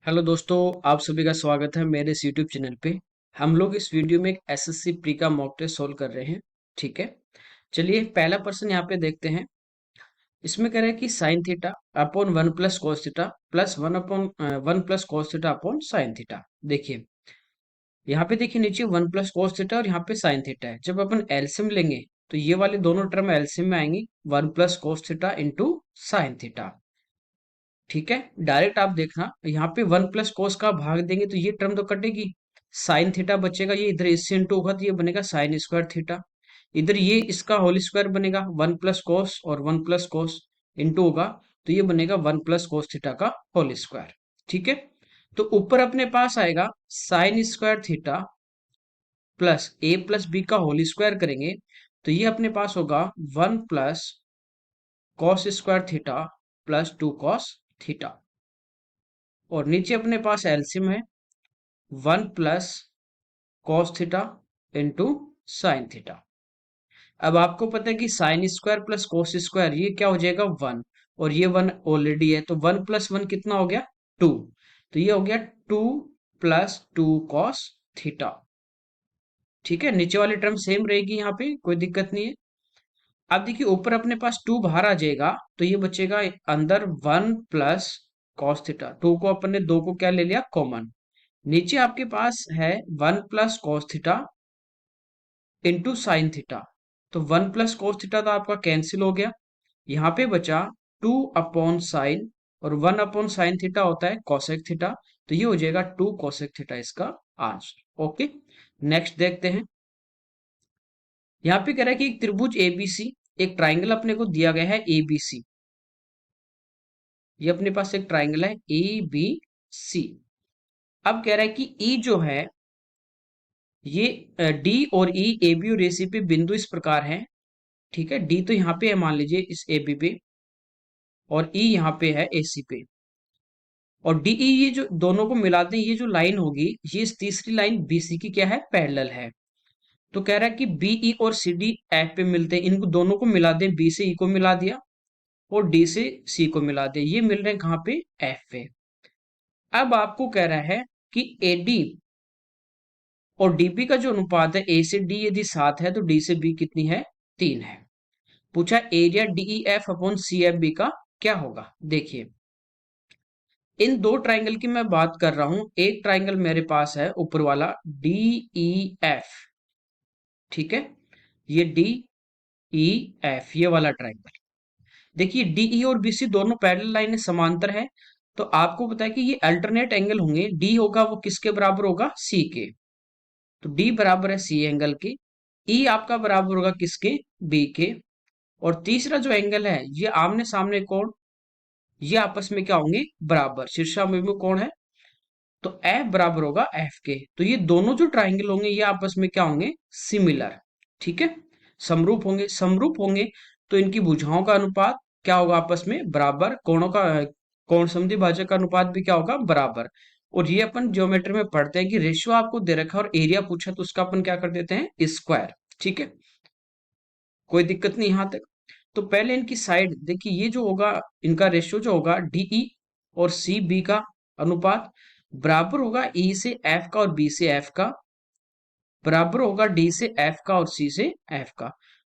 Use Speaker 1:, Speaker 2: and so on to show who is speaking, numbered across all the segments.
Speaker 1: Hello दोस्तों, आप सभी का स्वागत है मेरे इस यूट्यूब चैनल पे। हम लोग इस वीडियो में एक एसएससी प्री का मॉक टेस्ट सोल्व कर रहे हैं। ठीक है, चलिए पहला प्रश्न यहाँ पे देखते हैं। इसमें कह रहा है कि sine theta upon one plus cos theta plus one plus cos theta upon sine theta. देखिए यहाँ पे, देखिए नीचे वन प्लस कोस थीटा और यहाँ पे साइन थीटा है। जब अपन एलसीएम लेंगे तो ये वाले दोनों टर्म एलसीएम में आएंगी, one plus cos theta into sine theta. ठीक है, डायरेक्ट आप देखना यहाँ पे वन प्लस कोस का भाग देंगे तो ये टर्म तो कटेगी, साइन थीटा बचेगा, ये इधर इससे इंटू होगा तो ये बनेगा साइन स्क्वायर थीटा। इधर ये इसका होल स्क्वायर बनेगा, वन प्लस कोस और वन प्लस कोस इंटू होगा तो ये बनेगा वन प्लस कोस थीटा का होल स्क्वायर। ठीक है, तो ऊपर अपने पास आएगा साइन स्क्वायर थीटा प्लस ए प्लस बी का होल स्क्वायर करेंगे तो ये अपने पास होगा one plus cos square theta plus two cos theta. और नीचे अपने पास एलसीएम है, one plus cos theta into sine theta. अब आपको पता है कि sine square plus cos square ये क्या हो जाएगा, वन, और ये वन ऑलरेडी है तो वन प्लस वन कितना हो गया, टू। तो ये हो गया two plus two cos theta. ठीक है, नीचे वाली टर्म सेम रहेगी, यहाँ पे कोई दिक्कत नहीं है। अब देखिए ऊपर अपने पास टू बाहर आ जाएगा तो ये बचेगा अंदर one plus cos theta. Two को अपन ने दो को क्या ले लिया, कॉमन। नीचे आपके पास है one plus cos theta into sine theta. तो वन प्लस कोस थीटा तो आपका कैंसिल हो गया, यहाँ पे बचा टू अपॉन साइन, और वन अपॉन साइन थीटा होता है कोसेक थीटा, तो ये हो जाएगा टू कोसेक थीटा इसका आंसर। ओके, नेक्स्ट देखते हैं। यहाँ पे कह रहा है कि एक त्रिभुज एबीसी, एक ट्राइंगल अपने को दिया गया है एबीसी। ये अपने पास एक ट्राइंगल है ए बी सी। अब कह रहा है कि ई जो है ये डी और ई, ए बी और ए सी पे बिंदु इस प्रकार हैं। ठीक है, डी तो यहाँ पे है मान लीजिए इस ए बी पे, और ई यहाँ पे है ए सी पे, और डी ई ये जो दोनों को मिलाते हैं, ये जो लाइन होगी ये इस तीसरी लाइन बी सी की क्या है, पैरेलल है। तो कह रहा है कि बी ई और सी डी एफ पे मिलते हैं, इनको दोनों को मिला दें, बी से ई को मिला दिया और डी से सी को मिला दिया, ये मिल रहे हैं कहाँ पे, एफ पे। अब आपको कह रहा है कि ए डी और डीपी का जो अनुपात है, ए से डी यदि 7 है तो डी से बी कितनी है, 3 है। पूछा area D E F upon C F B का क्या होगा। देखिए इन दो ट्राइंगल की मैं बात कर रहा हूं, एक ट्राइंगल मेरे पास है ऊपर वाला डीई एफ। ठीक है, ये डी ई एफ ये वाला ट्राइंगल। देखिए डीई और बीसी दोनों पैरेलल लाइन समांतर है, तो आपको पता है कि ये अल्टरनेट एंगल होंगे। डी होगा वो किसके बराबर होगा, सी के, तो डी बराबर है सी एंगल के। ई आपका बराबर होगा किसके, बी के। और तीसरा जो एंगल है ये आमने सामने कोण, ये आपस में क्या होंगे, बराबर, शीर्षाभिमुख कोण है, तो एफ बराबर होगा एफ के। तो ये दोनों जो ट्राइंगल होंगे ये आपस में क्या होंगे, सिमिलर। ठीक है, समरूप होंगे, समरूप होंगे तो इनकी भुजाओं का अनुपात क्या होगा, आपस में बराबर, कोणों का कोण समद्वि भाजक का अनुपात भी क्या होगा, बराबर। और ये अपन ज्योमेट्री में पढ़ते हैं कि रेशियो आपको दे रखा है और एरिया पूछा तो उसका अपन क्या कर देते हैं, स्क्वायर। ठीक है, कोई दिक्कत नहीं यहां तक। तो पहले इनकी साइड देखिए, ये जो होगा इनका रेशियो जो होगा डीई और सी बी का अनुपात बराबर होगा ई से एफ का और बी से एफ का, बराबर होगा डी से एफ का और सी से एफ का।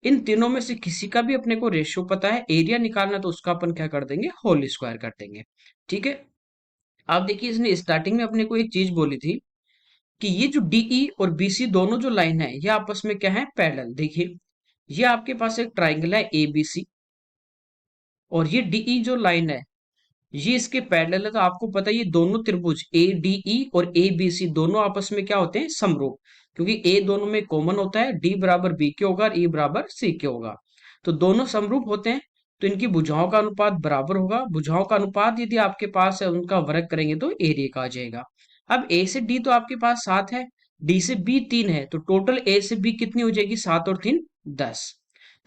Speaker 1: इन तीनों में से किसी का भी अपने को रेशियो पता है, एरिया निकालना तो उसका अपन क्या कर देंगे, होल स्क्वायर कर देंगे। ठीक है, आप देखिए इसने स्टार्टिंग में अपने को एक चीज बोली थी कि ये जो डीई और बीसी दोनों जो लाइन है ये आपस में क्या है, पैरेलल। देखिए ये आपके पास एक ट्राइंगल है एबीसी, और ये डीई जो लाइन है ये इसके पैरेलल है, तो आपको पता है ये दोनों त्रिभुज ए डी ई और ए बी सी दोनों आपस में क्या होते हैं, समरूप, क्योंकि ए दोनों में कॉमन होता है, डी बराबर बी के होगा और ई बराबर सी के होगा, तो दोनों समरूप होते हैं। तो इनकी भुजाओं का अनुपात बराबर होगा, भुजाओं का अनुपात यदि आपके पास है उनका वर्ग करेंगे तो एरिया का आ जाएगा। अब ए से डी तो आपके पास 7 है, डी से बी 3 है, तो टोटल ए से बी कितनी हो जाएगी, 7 और 3 10।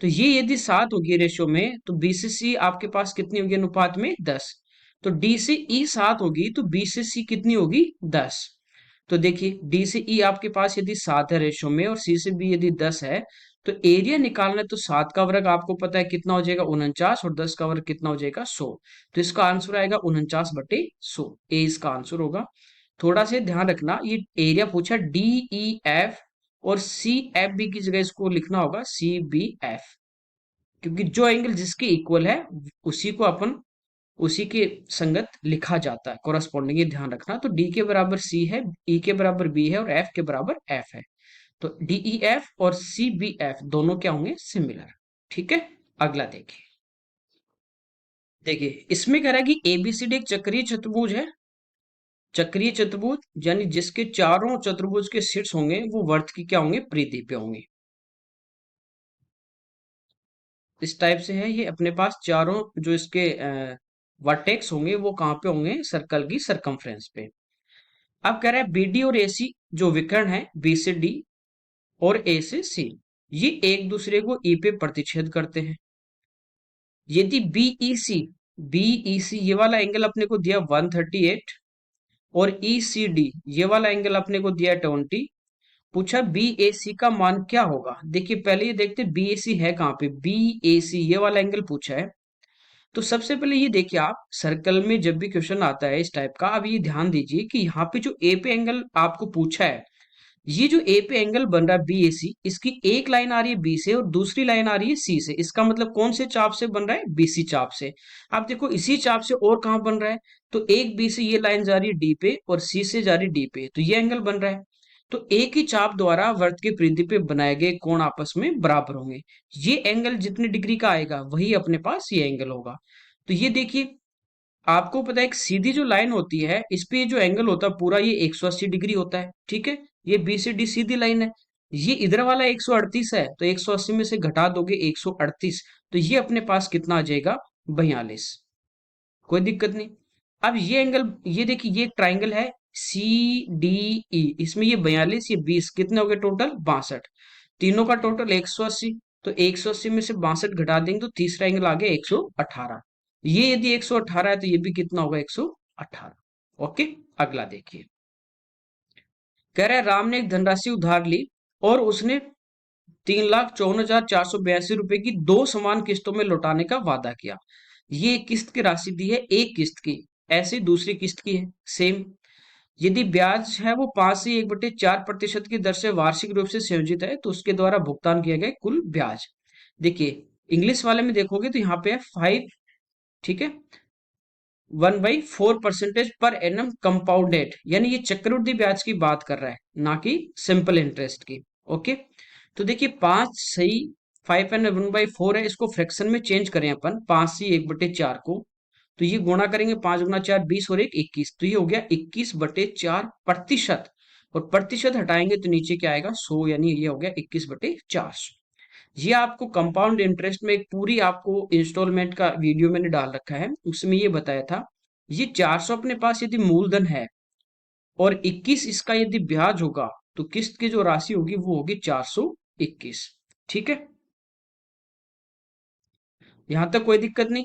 Speaker 1: तो ये यदि 7 होगी रेशियो में तो बी से सी आपके पास कितनी होगी अनुपात में, 10। तो डी से ई 7 होगी तो बी से सी कितनी होगी, 10। तो देखिए डी से ई आपके पास यदि 7 है रेशियो में और सी से बी यदि 10 है, तो एरिया निकालना है तो 7 का वर्ग आपको पता है कितना हो जाएगा 49, और 10 का वर्ग कितना हो जाएगा 100। तो इसका आंसर आएगा 49/100, ए इसका आंसर होगा। थोड़ा सा ध्यान रखना, ये एरिया पूछा डी ई एफ और सी एफ बी की जगह इसको लिखना होगा सी बी एफ, क्योंकि जो एंगल जिसके इक्वल है उसी को अपन उसी के संगत लिखा जाता है, कोरस्पॉन्डिंग, ये ध्यान रखना। तो डी के बराबर सी है, ई के बराबर बी है और एफ के बराबर एफ है। तो डीई एफ और सी बी एफ दोनों क्या होंगे, सिमिलर। ठीक है, अगला देखिए। देखिए इसमें कह रहा है कि एबीसीडी एक चक्रीय चतुर्भुज है। चक्रीय चतुर्भुज यानी जिसके चारों चतुर्भुज के शीर्ष होंगे वो वर्त की क्या होंगे, परिधि पे होंगे। इस टाइप से है ये, अपने पास चारों जो इसके वर्टेक्स होंगे वो कहाँ पे होंगे, सर्कल की सरकमफ्रेंस पे। अब कह रहा है बीडी और एसी जो विकर्ण है, बी से डी और ए से सी, ये एक दूसरे को ई पे प्रतिच्छेद करते हैं। यदि बीईसी, बीईसी ये वाला एंगल अपने को दिया 138 और ईसीडी ये वाला एंगल अपने को दिया 20, पूछा बीएसी का मान क्या होगा। देखिए पहले ये देखते बीएसी है कहाँ पे, बीएसी ये वाला एंगल पूछा है। तो सबसे पहले ये देखिए आप, सर्कल में जब भी क्वेश्चन आता है इस टाइप का, अब ये ध्यान दीजिए कि यहाँ पे जो ए पे एंगल आपको पूछा है, ये जो ए पे एंगल बन रहा है बी ए सी, इसकी एक लाइन आ रही है बी से और दूसरी लाइन आ रही है सी से। इसका मतलब कौन से चाप से बन रहा है, बीसी चाप से। आप देखो इसी चाप से और कहाँ बन रहा है, तो एक बी से ये लाइन जा रही है डी पे और सी से जा रही है डी पे, तो ये एंगल बन रहा है। तो एक ही चाप द्वारा वर्त की परिधि पे बनाए गए कोण आपस में बराबर होंगे। ये एंगल जितने डिग्री का आएगा वही अपने पास ये एंगल होगा। तो ये देखिए, आपको पता है एक सीधी जो लाइन होती है इस पे जो एंगल होता है पूरा ये 180 डिग्री होता है। ठीक है, ये बी से डी सीधी लाइन है। ये इधर वाला 138 है तो 180 में से घटा दोगे 138, तो ये अपने पास कितना आ जाएगा, 42। कोई दिक्कत नहीं। अब ये एंगल, ये देखिए ये ट्राइंगल है सी डी ई, इसमें ये 42 ये 20 कितने हो गए टोटल 62, तीनों का टोटल 180। तो 180 में से 62 घटा देंगे तो तीसरा एंगल आ गया 118। ये यदि 118 है तो ये भी कितना होगा 118। ओके, अगला देखिए। कह रहा है राम ने एक धनराशि उधार ली और उसने 3,54,482 रुपए की दो समान किस्तों में लौटाने का वादा किया। ये एक किस्त की राशि दी है, एक किस्त की, ऐसी दूसरी किस्त की है सेम। यदि ब्याज है वो 5 से 1/4% की दर से वार्षिक रूप से संयोजित है तो उसके द्वारा भुगतान किया गया कुल ब्याज। देखिए इंग्लिश वाले में देखोगे तो यहाँ पे है 5, ठीक है, 1/4% पर एनम कंपाउंडेड, यानी ये चक्रवृद्धि ब्याज की बात कर रहा है ना कि सिंपल इंटरेस्ट की। ओके, तो देखिए 5 सही, 5 एंड 1/4 है, इसको फ्रैक्शन में चेंज करें अपन 5 से 1/4 को, तो ये गुणा करेंगे 5 × 4 20 और 1 21, तो ये हो गया 21/4%। और प्रतिशत हटाएंगे तो नीचे क्या आएगा 100, यानी ये हो गया 21/400। ये आपको कंपाउंड इंटरेस्ट में एक पूरी आपको इंस्टॉलमेंट का वीडियो मैंने डाल रखा है, उसमें ये बताया था। ये 400 अपने पास यदि मूलधन है और 21 इसका यदि ब्याज होगा तो किस्त की जो राशि होगी वो होगी 421। ठीक है, यहां तक कोई दिक्कत नहीं।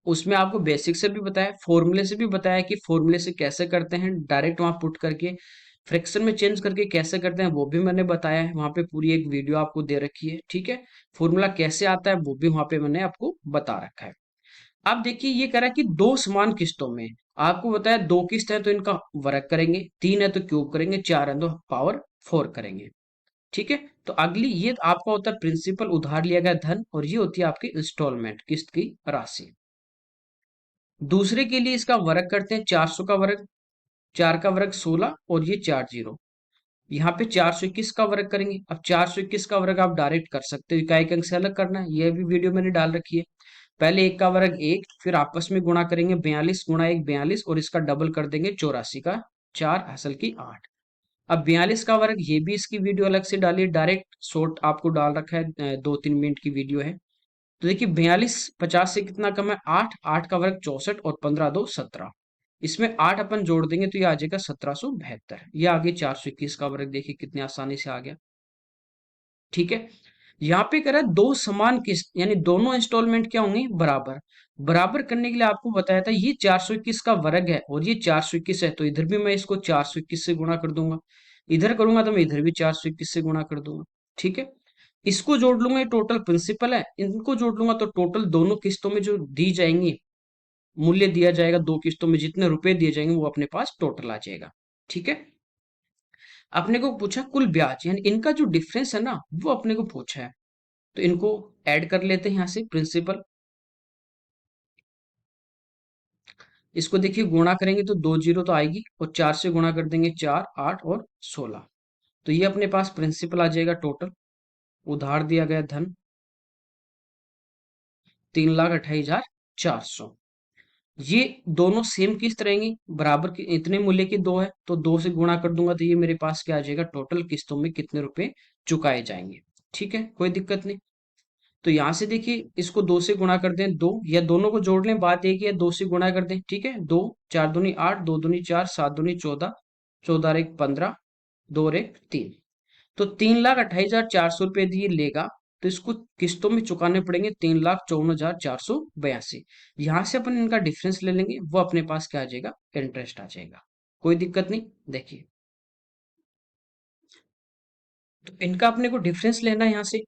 Speaker 1: उसमें आपको बेसिक से भी बताया, फॉर्मूले से भी बताया कि फॉर्मूले से कैसे करते हैं, डायरेक्ट वहां पुट करके फ्रैक्शन में चेंज करके कैसे करते हैं वो भी मैंने बताया है, वहां पे पूरी एक वीडियो आपको दे रखी है। ठीक है, फॉर्मूला कैसे आता है वो भी वहां पे मैंने आपको बता रखा है। अब देखिए ये कह रहा है कि दो समान किस्तों में, आपको बताया दो किस्त है तो इनका वर्ग करेंगे, तीन है तो क्यूब करेंगे, चार है तो पावर 4 करेंगे। ठीक है, तो अगली ये आपका होता है प्रिंसिपल, उधार लिया गया धन, और ये होती है आपकी इंस्टॉलमेंट, किस्त की राशि। दूसरे के लिए इसका वर्ग करते हैं, 400 का वर्ग, 4 का वर्ग 16 और ये 4 जीरो, यहाँ पे 421 का वर्ग करेंगे। अब 421 का वर्ग आप डायरेक्ट कर सकते हो, इकाई के अंक से अलग करना है, ये भी वीडियो मैंने डाल रखी है। पहले एक का वर्ग एक, फिर आपस में गुणा करेंगे 42 × 1 42, और इसका डबल कर देंगे 84 का 4 असल की 8। अब 42 का वर्ग, ये भी इसकी वीडियो अलग से डालिए, डायरेक्ट शॉर्ट आपको डाल रखा है, 2-3 मिनट की वीडियो है। तो देखिए 42 50 से कितना कम है 8, 8 का वर्ग 64 और 15 × 2 = 17। इसमें 8 अपन जोड़ देंगे तो ये आ जाएगा 1772। ये आगे 421 का वर्ग, देखिए कितनी आसानी से आ गया। ठीक है, यहाँ पे कह रहा है दो समान किस्त, यानी दोनों इंस्टॉलमेंट क्या होंगे, बराबर। बराबर करने के लिए आपको बताया था ये 421 का वर्ग है और ये 421 है, तो इधर भी मैं इसको 421 से गुणा कर दूंगा, इधर करूंगा तो मैं इधर भी 421 से गुणा कर दूंगा। ठीक है, इसको जोड़ लूंगा, ये टोटल प्रिंसिपल है, इनको जोड़ लूंगा तो टोटल दोनों किस्तों में जो दी जाएंगी, मूल्य दिया जाएगा दो किस्तों में, जितने रुपए दिए जाएंगे वो अपने पास टोटल आ जाएगा। ठीक है। अपने को पूछा कुल ब्याज, यानी इनका जो डिफरेंस है ना वो अपने को पूछा है, तो इनको ऐड कर लेते हैं यहाँ से प्रिंसिपल। इसको देखिए गुणा करेंगे तो 2 जीरो तो आएगी, और 4 से गुणा कर देंगे 4, 8 और 16, तो ये अपने पास प्रिंसिपल आ जाएगा टोटल। उधार दिया गया धन 3,28,400। ये दोनों सेम किस्त रहेंगी, बराबर के इतने मूल्य की दो है, तो 2 से गुणा कर दूंगा तो ये मेरे पास क्या आ जाएगा, टोटल किस्तों में कितने रुपए चुकाए जाएंगे। ठीक है, कोई दिक्कत नहीं। तो यहां से देखिए इसको 2 से गुणा कर दें, दो या दोनों को जोड़ लें, बात एक ही है, 2 से गुणा कर दें। ठीक है, 2 4 दूनी 8, 2 दूनी 4, 7 दूनी 14, 14 और 1 15, 2 और 1 3, तो 3,28,400 रुपए दिए लेगा, तो इसको किस्तों में चुकाने पड़ेंगे 3,54,482। यहां से अपन इनका डिफरेंस ले लेंगे, वो अपने पास क्या आ जाएगा, इंटरेस्ट आ जाएगा। कोई दिक्कत नहीं। देखिए तो इनका अपने को डिफरेंस लेना है यहाँ से।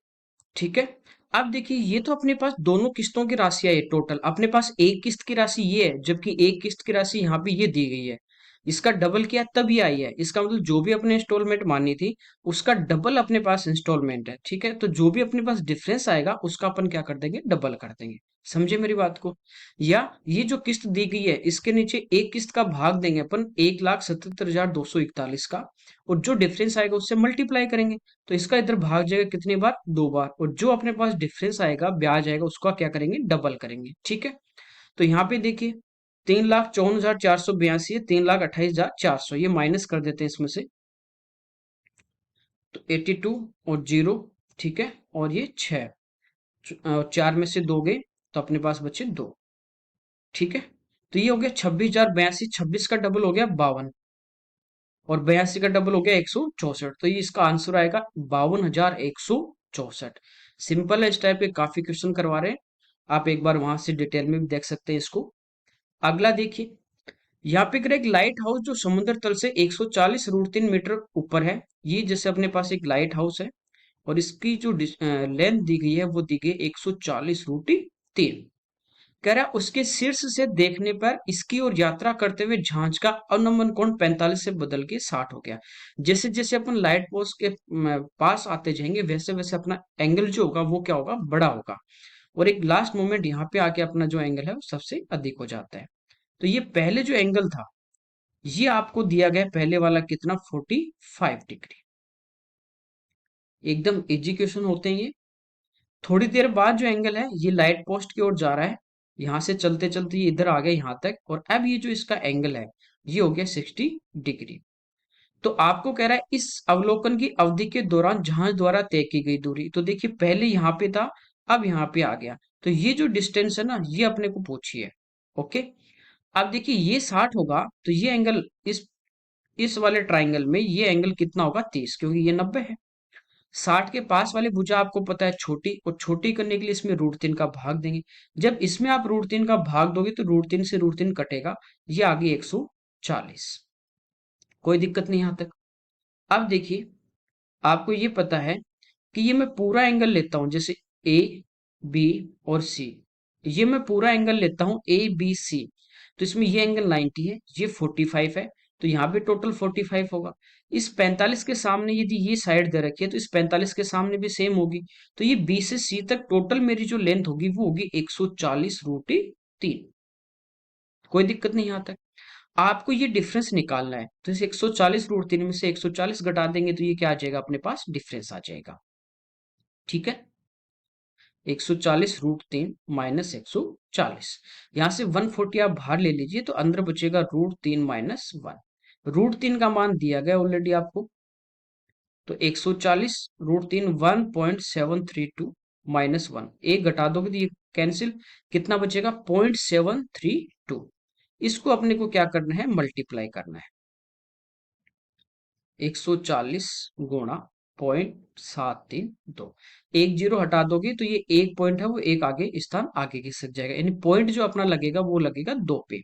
Speaker 1: ठीक है। अब देखिए ये तो अपने पास दोनों किस्तों की राशि है, टोटल अपने पास एक किस्त की राशि ये है, जबकि एक किस्त की राशि यहाँ पे ये दी गई है। इसका डबल किया तब ये आई है, इसका मतलब जो भी अपने इंस्टॉलमेंट मानी थी उसका डबल अपने पास इंस्टॉलमेंट है। ठीक है, तो जो भी अपने पास डिफरेंस आएगा उसका अपन क्या कर देंगे, डबल कर देंगे। समझे मेरी बात को। या ये जो किस्त दी गई है इसके नीचे एक किस्त का भाग देंगे अपन 1,77,241 का, और जो डिफरेंस आएगा उससे मल्टीप्लाई करेंगे, तो इसका इधर भाग जाएगा कितनी बार, दो बार, और जो अपने पास डिफरेंस आएगा ब्याज आएगा उसका क्या करेंगे, डबल करेंगे। ठीक है। तो यहाँ पे देखिए 3,54,482 है, 3,28,400, ये माइनस कर देते हैं इसमें से, तो 82 और जीरो। ठीक है, और ये 6, 4 में से दो गए तो अपने पास बचे दो। ठीक है, तो ये हो गया 26,082, 26 का डबल हो गया 52, और 82 का डबल हो गया 164, तो ये इसका आंसर आएगा 52,164। सिंपल है, इस टाइप के काफी क्वेश्चन करवा रहे हैं, आप एक बार वहां से डिटेल में भी देख सकते हैं इसको। अगला देखिए, यहाँ पे एक लाइट हाउस जो समुद्र तल से 140√3 मीटर ऊपर है। ये जैसे अपने पास एक लाइट हाउस है, और इसकी जो लेंथ दी गई है वो दी गई 140√3। कह रहा है उसके शीर्ष से देखने पर इसकी ओर यात्रा करते हुए झांझ का अवनमन कोण 45 से बदल के 60 हो गया। जैसे जैसे अपन लाइट पोस्ट के पास आते जाएंगे वैसे वैसे अपना एंगल जो होगा वो क्या होगा, बड़ा होगा, और एक लास्ट मोमेंट यहाँ पे आके अपना जो एंगल है वो सबसे अधिक हो जाता है। तो ये पहले जो एंगल था ये आपको दिया गया पहले वाला कितना, 45 डिग्री। एकदम इजी क्वेश्चन होते हैं ये। थोड़ी देर बाद जो एंगल है ये लाइट पोस्ट की ओर जा रहा है, यहां से चलते चलते ये इधर आ गया यहां तक, और अब ये जो इसका एंगल है ये हो गया 60 डिग्री। तो आपको कह रहा है इस अवलोकन की अवधि के दौरान जहाज द्वारा तय की गई दूरी, तो देखिए पहले यहाँ पे था अब यहाँ पे आ गया, तो ये जो डिस्टेंस है ना ये अपने को पूछी है। ओके। अब देखिए ये 60 होगा तो ये एंगल इस वाले ट्राइंगल में ये एंगल कितना होगा, 30, क्योंकि ये 90 है। 60 के पास वाली भुजा आपको पता है छोटी, और छोटी करने के लिए इसमें √3 का भाग देंगे। जब इसमें आप √3 का भाग दोगे तो √3 से √3 कटेगा, ये आ गई 140। कोई दिक्कत नहीं यहां तक। अब देखिए आपको ये पता है कि ये मैं पूरा एंगल लेता हूं, जैसे ए बी और सी, ये मैं पूरा एंगल लेता हूं ए बी सी, तो इसमें ये एंगल 90 है, ये 45 है, तो यहाँ पे टोटल 45 होगा। इस 45 के सामने यदि ये साइड दे रखी है तो इस 45 के सामने भी सेम होगी, तो ये बी से सी तक टोटल मेरी जो लेंथ होगी वो होगी 140√3। कोई दिक्कत नहीं यहाँ तक। आपको ये डिफरेंस निकालना है, तो इस 140√3 में से 140 घटा देंगे तो ये क्या आ जाएगा, अपने पास डिफरेंस आ जाएगा। ठीक है, 140√3 माइनस 140, यहां से 140 आप बाहर ले लीजिए तो अंदर बचेगा √3 माइनस 1। √3 का मान दिया गया ऑलरेडी आपको, तो 140√3 1.732 माइनस 1, एक घटा दोगे तो ये कैंसिल, कितना बचेगा 0.732। इसको अपने को क्या करना है, मल्टीप्लाई करना है। 140 गुणा 0.732, एक जीरो हटा दोगे तो ये एक पॉइंट है वो एक आगे स्थान आगे खिसक जाएगा, यानी पॉइंट जो अपना लगेगा वो लगेगा 2 पे।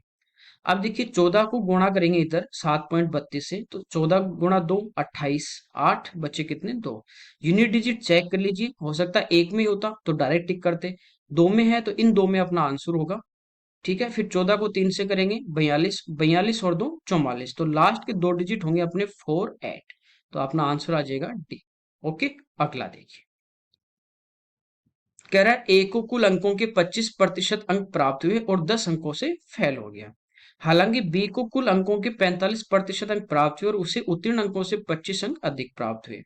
Speaker 1: अब देखिए 14 को गुणा करेंगे इधर 7.32 से, तो 14 गुणा 2 28, 8 बचे कितने 2। यूनिट डिजिट चेक कर लीजिए, हो सकता है एक में ही होता तो डायरेक्ट टिक करते, दो में है तो इन दो में अपना आंसर होगा। ठीक है, फिर 14 को 3 से करेंगे 42, 42 और 2 44, तो लास्ट के दो डिजिट होंगे अपने 4 8, तो अपना आंसर आ जाएगा डी। ओके, अगला देखिए। कह रहा है ए को कुल अंकों के 25% अंक प्राप्त हुए और 10 अंकों से फेल हो गया। हालांकि बी को कुल अंकों के 45% अंक प्राप्त हुए और उसे उत्तीर्ण अंकों से 25 अंक अधिक प्राप्त हुए।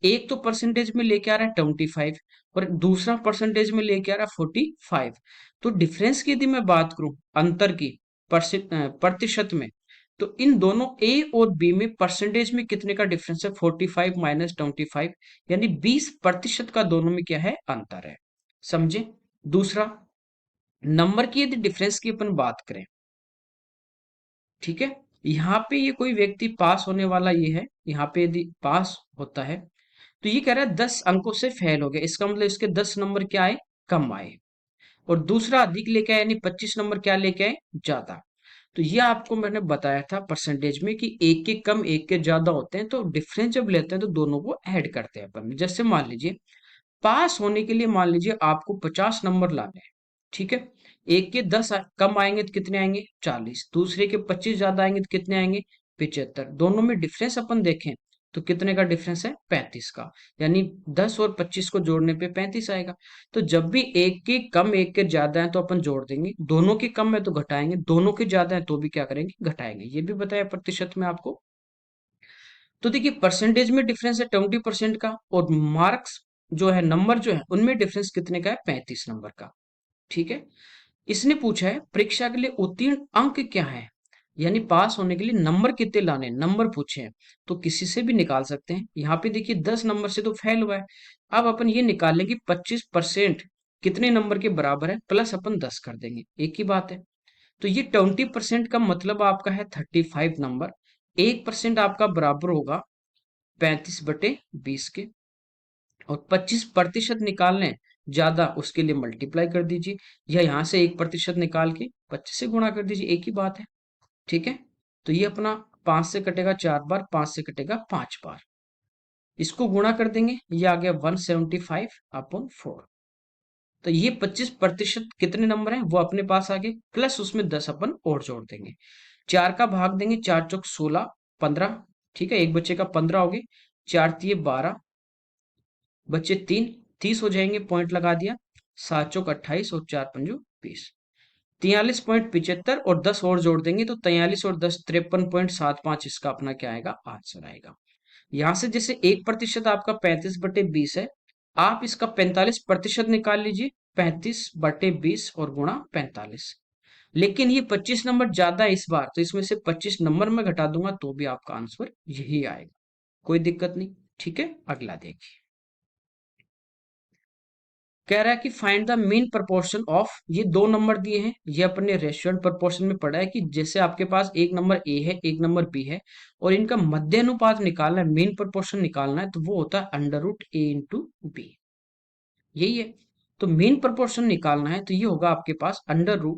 Speaker 1: एक तो परसेंटेज में लेके आ रहा है 25 और दूसरा परसेंटेज में लेके आ रहा है 45। तो डिफरेंस की यदि मैं बात करूं, अंतर की प्रतिशत में, तो इन दोनों ए और बी में परसेंटेज में कितने का डिफरेंस है, 45 माइनस 25, यानी 20% का दोनों में क्या है, अंतर है। समझे। दूसरा, नंबर की यदि डिफरेंस की अपन बात करें, ठीक है, यहाँ पे ये कोई व्यक्ति पास होने वाला ये है, यहाँ पे यदि पास होता है तो ये कह रहा है 10 अंकों से फेल हो गया, इसका मतलब इसके 10 नंबर क्या आए, कम आए। और दूसरा अधिक लेके आए, यानी 25 नंबर क्या लेके आए, ज्यादा। तो ये आपको मैंने बताया था परसेंटेज में कि एक के कम एक के ज्यादा होते हैं, तो डिफरेंस जब लेते हैं तो दोनों को ऐड करते हैं अपन। जैसे मान लीजिए पास होने के लिए मान लीजिए आपको 50 नंबर लाने हैं, ठीक है, एक के 10 कम आएंगे तो कितने आएंगे, 40, दूसरे के 25 ज्यादा आएंगे तो कितने आएंगे, 75। दोनों में डिफरेंस अपन देखें तो कितने का डिफरेंस है, 35 का, यानी 10 और 25 को जोड़ने पे 35 आएगा। तो जब भी एक के कम एक के ज्यादा है तो अपन जोड़ देंगे, दोनों के कम है तो घटाएंगे, दोनों के ज्यादा है तो भी क्या करेंगे, घटाएंगे। ये भी बताया प्रतिशत में आपको। तो देखिए परसेंटेज में डिफरेंस है 20% का, और मार्क्स जो है, नंबर जो है, उनमें डिफरेंस कितने का है, 35 नंबर का। ठीक है, इसने पूछा है परीक्षा के लिए उत्तीर्ण अंक क्या है, यानी पास होने के लिए नंबर कितने लाने हैं, नंबर पूछे हैं। तो किसी से भी निकाल सकते हैं। यहाँ पे देखिए 10 नंबर से तो फेल हुआ है, अब अपन ये निकाल लेंगे 25% कितने नंबर के बराबर है, प्लस अपन 10 कर देंगे, एक ही बात है। तो ये 20% का मतलब आपका है 35 नंबर, 1% आपका बराबर होगा 35/20 के, और 25% निकालने हैं ज्यादा, उसके लिए मल्टीप्लाई कर दीजिए, या यहां से 1% निकाल के 25 से गुणा कर दीजिए, एक ही बात है। ठीक है, तो ये अपना 5 से कटेगा 4 बार, 5 से कटेगा 5 बार, इसको गुणा कर देंगे, ये आ गया 175/4। तो ये 25% कितने नंबर हैं वो अपने पास आ गए, प्लस उसमें 10 अपन और जोड़ देंगे, 4 का भाग देंगे, 4 चौक 16, 15, ठीक है, एक बच्चे का 15 हो गए, 4 तिये 12, बच्चे 3, 30 हो जाएंगे, पॉइंट लगा दिया, 7 चौक 28 और 4 पंजो 20, 43.75, और 10 और जोड़ देंगे तो 43 और 10 53.75, इसका अपना क्या आएगा, आंसर आएगा। यहां से जैसे 1% आपका 35/20 है, आप इसका 45% निकाल लीजिए, 35/20 और गुणा 45। लेकिन ये 25 नंबर ज्यादा है इस बार, तो इसमें से 25 नंबर में घटा दूंगा तो भी आपका आंसर यही आएगा, कोई दिक्कत नहीं। ठीक है, अगला देखिए। कह रहा है कि find the mean proportion of, ये दो नंबर दिए हैं, ये अपने रेशियो एंड प्रोपोर्शन में पढ़ा है कि जैसे आपके पास एक नंबर ए है एक नंबर बी है, और इनका मध्य अनुपात निकालना है, मीन प्रोपोर्शन निकालना है, तो वो होता है √a/b, यही है। तो मीन प्रोपोर्शन निकालना है तो ये होगा आपके पास √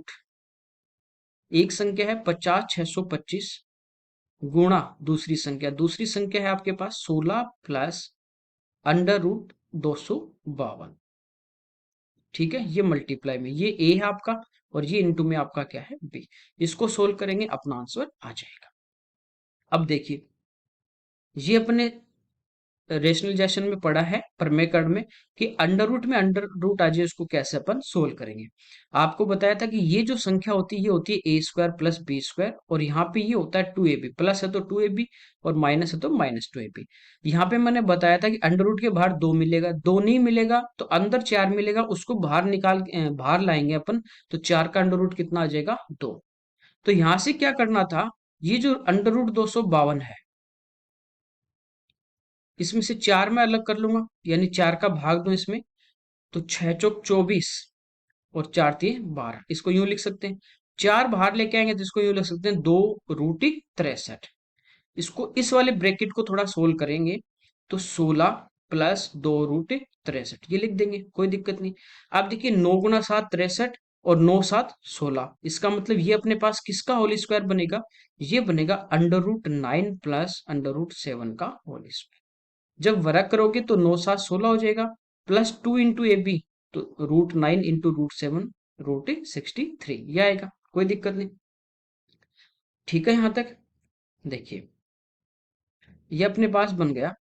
Speaker 1: एक संख्या है 50 625 गुणा दूसरी संख्या है आपके पास 16 प्लस √252। ठीक है, ये मल्टीप्लाई में, ये ए है आपका, और ये इनटू में आपका क्या है, बी। इसको सोल्व करेंगे अपना आंसर आ जाएगा। अब देखिए, ये अपने रेशनलाइजेशन में पड़ा है प्रमेयकरण में कि अंडर रूट आ जाए, उसको कैसे अपन सोल्व करेंगे। आपको बताया था कि ये जो संख्या होती है ये होती है a² प्लस b², और यहाँ पे ये होता है 2ab, प्लस है तो 2ab और माइनस है तो -2ab। यहाँ पे मैंने बताया था कि अंडर रूट के बाहर 2 मिलेगा, 2 नहीं मिलेगा तो अंदर 4 मिलेगा, उसको बाहर बाहर लाएंगे अपन, तो 4 का अंडर रूट कितना आ जाएगा, 2। तो यहाँ से क्या करना था, ये जो √252 है, इसमें से 4 मैं अलग कर लूंगा, यानी 4 का भाग दूं इसमें, तो 6 चौक 24 और 4 तिये 12, इसको यूं लिख सकते हैं। 4 बाहर लेके आएंगे तो इसको यूं लिख सकते हैं 2√63। इसको इस वाले ब्रैकेट को थोड़ा सोल्व करेंगे तो 16 प्लस 2√63 ये लिख देंगे, कोई दिक्कत नहीं। अब देखिए 9 गुना 7 63, और 9 7 16, इसका मतलब ये अपने पास किसका होल स्क्वायर बनेगा, ये बनेगा √9 प्लस √7 का होल स्क्वायर। जब वर्ग करोगे तो 9 7 16 हो जाएगा, प्लस 2 इंटू ए बी, तो √9 इंटू √7 √63, ये आएगा, कोई दिक्कत नहीं। ठीक है यहां तक। देखिए ये अपने पास बन गया